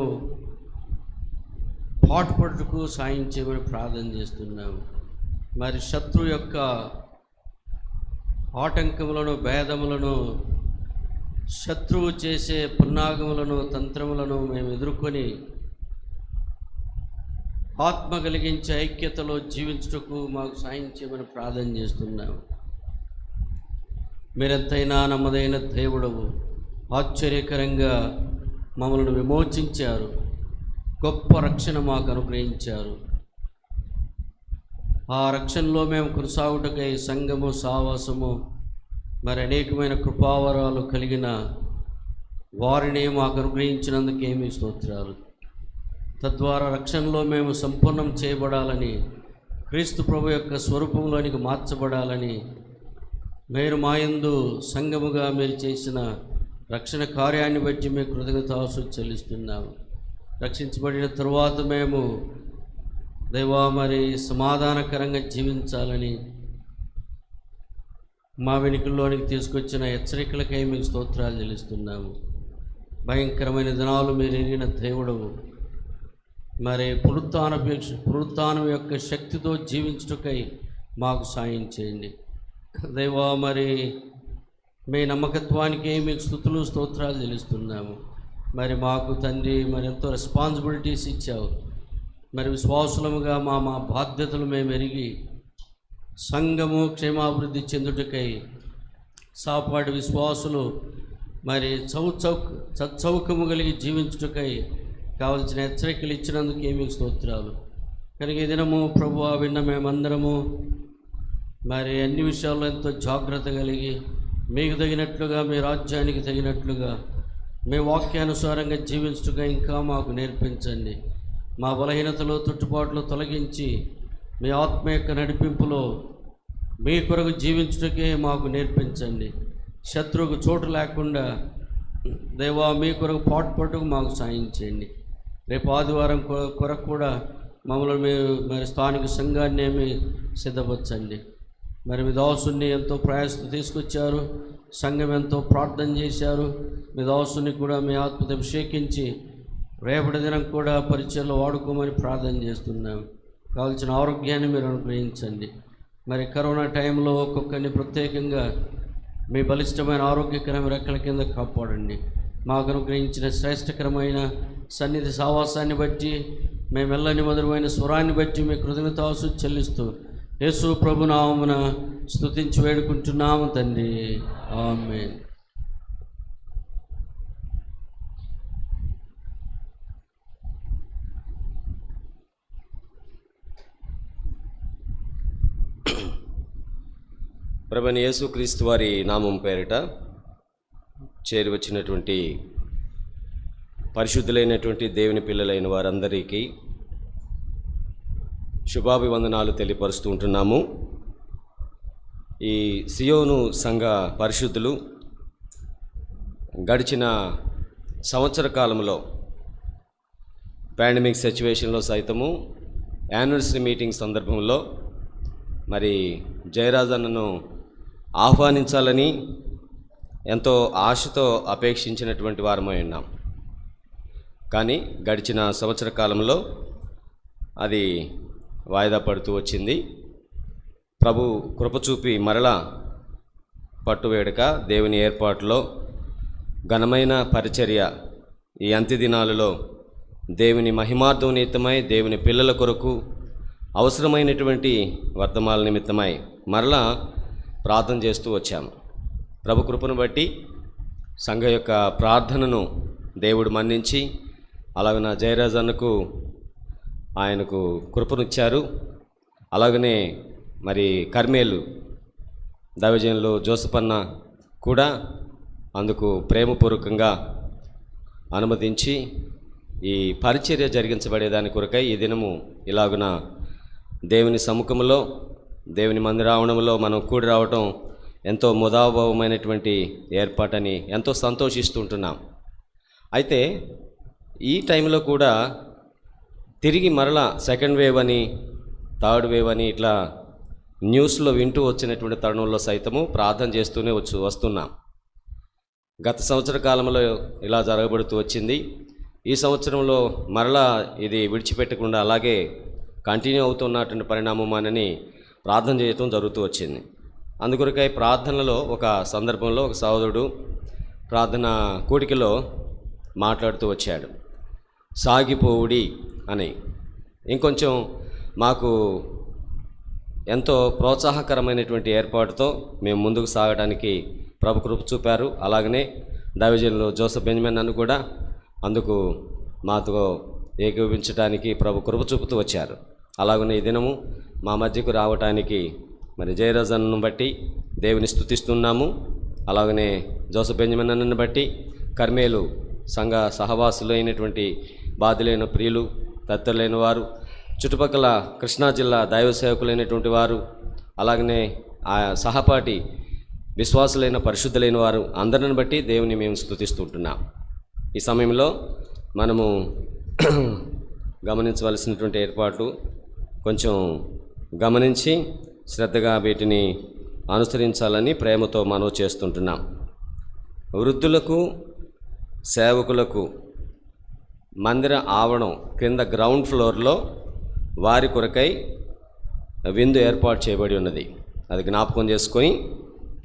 పాటుపడుటకు సాయం చేయమని ప్రార్థన చేస్తున్నాము. మరి శత్రువు యొక్క ఆటంకములను, భేదములను, శత్రువు చేసే పున్నాగములను, తంత్రములను మేము ఎదుర్కొని ఆత్మ కలిగించే ఐక్యతలో జీవించుటకు మాకు సాయం చేయమని ప్రార్థన చేస్తున్నాము. మీరెంతైనా నమ్మదైన దేవుడవు, ఆశ్చర్యకరంగా మమ్మల్ని విమోచించారు, గొప్ప రక్షణ మాకు అనుగ్రహించారు. ఆ రక్షణలో మేము కొనసాగుటకై సంఘము, సావాసము, మరి అనేకమైన కృపావరాలు కలిగిన వారిని మాకు అనుగ్రహించినందుకు ఏమీ స్తోత్రాలు. తద్వారా రక్షణలో మేము సంపూర్ణం చేయబడాలని, క్రీస్తు ప్రభు యొక్క స్వరూపంలోనికి మార్చబడాలని మీరు మా యందు సంఘముగా మీరు చేసిన రక్షణ కార్యాన్ని బట్టి మేము కృతజ్ఞతాస్తుతులు చెల్లిస్తున్నాము. రక్షించబడిన తరువాత మేము దేవా మరి సమాధానకరంగా జీవించాలని మా వెనుకల్లోనికి తీసుకొచ్చిన హెచ్చరికలకై మీకు స్తోత్రాలు చెల్లిస్తున్నాము. భయంకరమైన దినాలు మీరు ఎరిగిన దేవుడవు. మరి పునరుత్థానం యొక్క శక్తితో జీవించుటకై మాకు సాయం చేయండి దేవా. మరి మీ నమ్మకత్వానికి మీకు స్తుతులు, స్తోత్రాలు చెల్లిస్తున్నాము. మరి మాకు తండ్రి మరి ఎంతో రెస్పాన్సిబిలిటీస్ ఇచ్చావు. మరి విశ్వాసులముగా మా బాధ్యతలు మేము ఎరిగి సంఘము క్షేమాభివృద్ధి చెందుటకై సాపాటి విశ్వాసులు మరి సచ్చౌకము కలిగి జీవించుటకై కావలసిన హెచ్చరికలు ఇచ్చినందుకు ఏమీ స్తోత్రాలు. కనుక ఈ దినము ప్రభువా విన్న మేమందరము మరి అన్ని విషయాల్లో ఎంతో జాగ్రత్త కలిగి మీకు తగినట్లుగా, మీ రాజ్యానికి తగినట్లుగా, మీ వాక్యానుసారంగా జీవించుటగా ఇంకా మాకు నేర్పించండి. మా బలహీనతలు, తుట్టుబాట్లు తొలగించి మీ ఆత్మ యొక్క నడిపింపులో మీ కొరకు జీవించుటకే మాకు నేర్పించండి. శత్రువుకు చోటు లేకుండా దేవా మీ కొరకు పాటుపట్టుకు మాకు సాయం చేయండి. రేపు ఆదివారం కొరకు కూడా మమ్మల్ని మరి స్థానిక సంఘాన్ని ఏమి సిద్ధపరచండి. మరి మీ దాసుని ఎంతో ప్రయాసతో తీసుకొచ్చారు, సంఘం ఎంతో ప్రార్థన చేశారు. మీ దాసుని కూడా మీ ఆత్మతో అభిషేకించి రేపటి దినం కూడా పరిచయలో వాడుకోమని ప్రార్థన చేస్తున్నాం. కావాల్సిన ఆరోగ్యాన్ని మీరు అనుగ్రహించండి. మరి కరోనా టైంలో ఒక్కొక్కరిని ప్రత్యేకంగా మీ బలిష్టమైన ఆరోగ్యకరమైన రెక్కల కింద కాపాడండి. మాకు అనుగ్రహించిన శ్రేష్టకరమైన సన్నిధి సావాసాన్ని బట్టి, మేము మెల్లని మధురమైన స్వరాన్ని బట్టి మీ కృతజ్ఞతాసు చెల్లిస్తూ యేసు ప్రభు నామమున స్తుతించి వేడుకుంటున్నాము తండ్రి. ఆమేన్. ప్రభువైన యేసుక్రీస్తు వారి నామం పేరిట చేరి వచ్చినటువంటి పరిశుద్ధులైనటువంటి దేవుని పిల్లలైన వారందరికీ శుభాభివందనాలు తెలియపరుస్తూ ఉంటున్నాము. ఈ సియోను సంఘ పరిశుద్ధులు గడిచిన సంవత్సర కాలంలో పాండమిక్ సిచ్యువేషన్లో సైతము యానివర్సరీ మీటింగ్ సందర్భంలో మరి జయరాజ్ అన్నను ఆహ్వానించాలని ఎంతో ఆశతో అపేక్షించినటువంటి వారమై ఉన్నాం. కానీ గడిచిన సంవత్సర కాలంలో అది వాయిదా పడుతూ వచ్చింది. ప్రభు కృపచూపి మరలా పట్టువేడక దేవుని ఏర్పాటులో ఘనమైన పరిచర్య ఈ అంత్య దినాలలో దేవుని మహిమార్థం నిమిత్తమై, దేవుని పిల్లల కొరకు అవసరమైనటువంటి వర్తమాల నిమిత్తమై మరలా ప్రార్థన చేస్తూ వచ్చాము. ప్రభు కృపను బట్టి సంఘ యొక్క ప్రార్థనను దేవుడు మన్నించి అలాగన జయరాజ్ అన్నకు ఆయనకు కృపనిచ్చారు. అలాగనే మరి కర్మేలు దైవజనులు జోసఫన్న కూడా అందుకు ప్రేమపూర్వకంగా అనుమతించి ఈ పరిచర్య జరిగించబడేదాని కొరకై ఈ దినము ఇలాగున దేవుని సముఖంలో, దేవుని మందిరావణంలో మనం కూడి రావటం ఎంతో ముదాభావమైనటువంటి ఏర్పాటని ఎంతో సంతోషిస్తుంటున్నాం. అయితే ఈ టైంలో కూడా తిరిగి మరలా సెకండ్ వేవ్ అని, థర్డ్ వేవ్ అని ఇట్లా న్యూస్లో వింటూ వచ్చినటువంటి తరుణంలో సైతము ప్రార్థన చేస్తూనే వస్తున్నాం. గత సంవత్సర కాలంలో ఇలా జరగబడుతూ వచ్చింది. ఈ సంవత్సరంలో మరలా ఇది విడిచిపెట్టకుండా అలాగే కంటిన్యూ అవుతున్నటువంటి పరిణామం అని ప్రార్థన చేయటం జరుగుతూ వచ్చింది. అందుకొరకై ప్రార్థనలో ఒక సందర్భంలో ఒక సహోదరుడు ప్రార్థన కూడికలో మాట్లాడుతూ వచ్చాడు, సాగిపోవుడి అని. ఇంకొంచెం మాకు ఎంతో ప్రోత్సాహకరమైనటువంటి ఏర్పాటుతో మేము ముందుకు సాగడానికి ప్రభు కృప చూపారు. అలాగనే దైవజనులు జోసెఫ్ బెంజమిన్ అన్న కూడా అందుకు మాతో ఏకీభవించడానికి ప్రభు కృప చూపుతూ వచ్చారు. అలాగనే ఈ దినము మా మధ్యకు రావటానికి మరి జయరాజ్ అన్నను బట్టి దేవుని స్తుతిస్తున్నాము. అలాగనే జోసెఫ్ బెంజమిన్ అన్నను బట్టి కర్మేలు సంఘ సహవాసులైనటువంటి బాధ్యులైన ప్రియులు, తదితరులైన వారు, చుట్టుపక్కల కృష్ణా జిల్లా దైవ సేవకులైనటువంటి వారు, అలాగనే ఆ సహపాఠి విశ్వాసులైన పరిశుద్ధులైన వారు అందరిని బట్టి దేవుని మేము స్తుతిస్తుంటున్నాం. ఈ సమయంలో మనము గమనించవలసినటువంటి ఏర్పాట్లు కొంచెం గమనించి శ్రద్ధగా వీటిని అనుసరించాలని ప్రేమతో మనవి చేస్తుంటున్నాం. వృద్ధులకు, సేవకులకు మందిర ఆవరణం క్రింద గ్రౌండ్ ఫ్లోర్లో వారి కొరకై విందు ఏర్పాటు చేయబడి ఉన్నది. అది జ్ఞాపకం చేసుకొని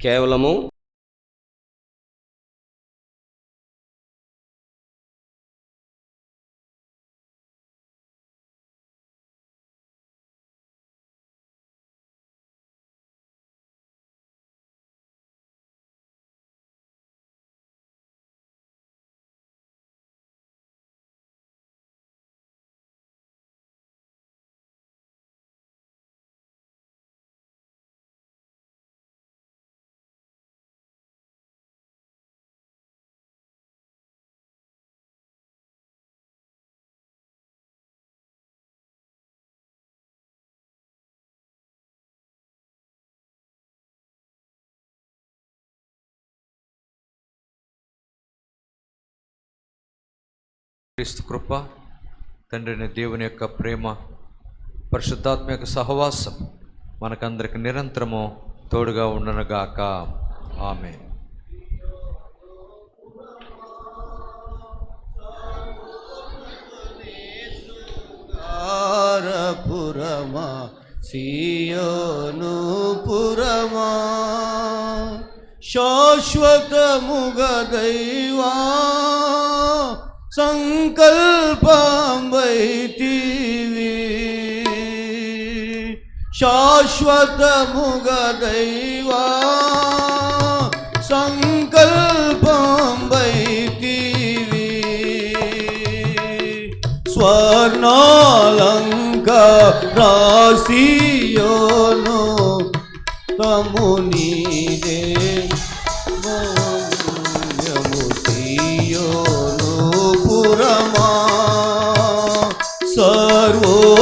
కేవలము క్రీస్తు కృప, తండ్రిని దేవుని యొక్క ప్రేమ, పరిశుద్ధాత్మ యొక్క సహవాసం మనకందరికి నిరంతరము తోడుగా ఉండనుగాక. ఆమేన్. పురమా సియోను పురమా శాశ్వతముగా దైవా సంకల్పం వైతివి శాశ్వతముగా దైవా సంకల్పం వైతివి స్వర్ణాలంకారాసియోను తము నీదే మౌల్యము సియోను పురమా సర్వోన్నతుని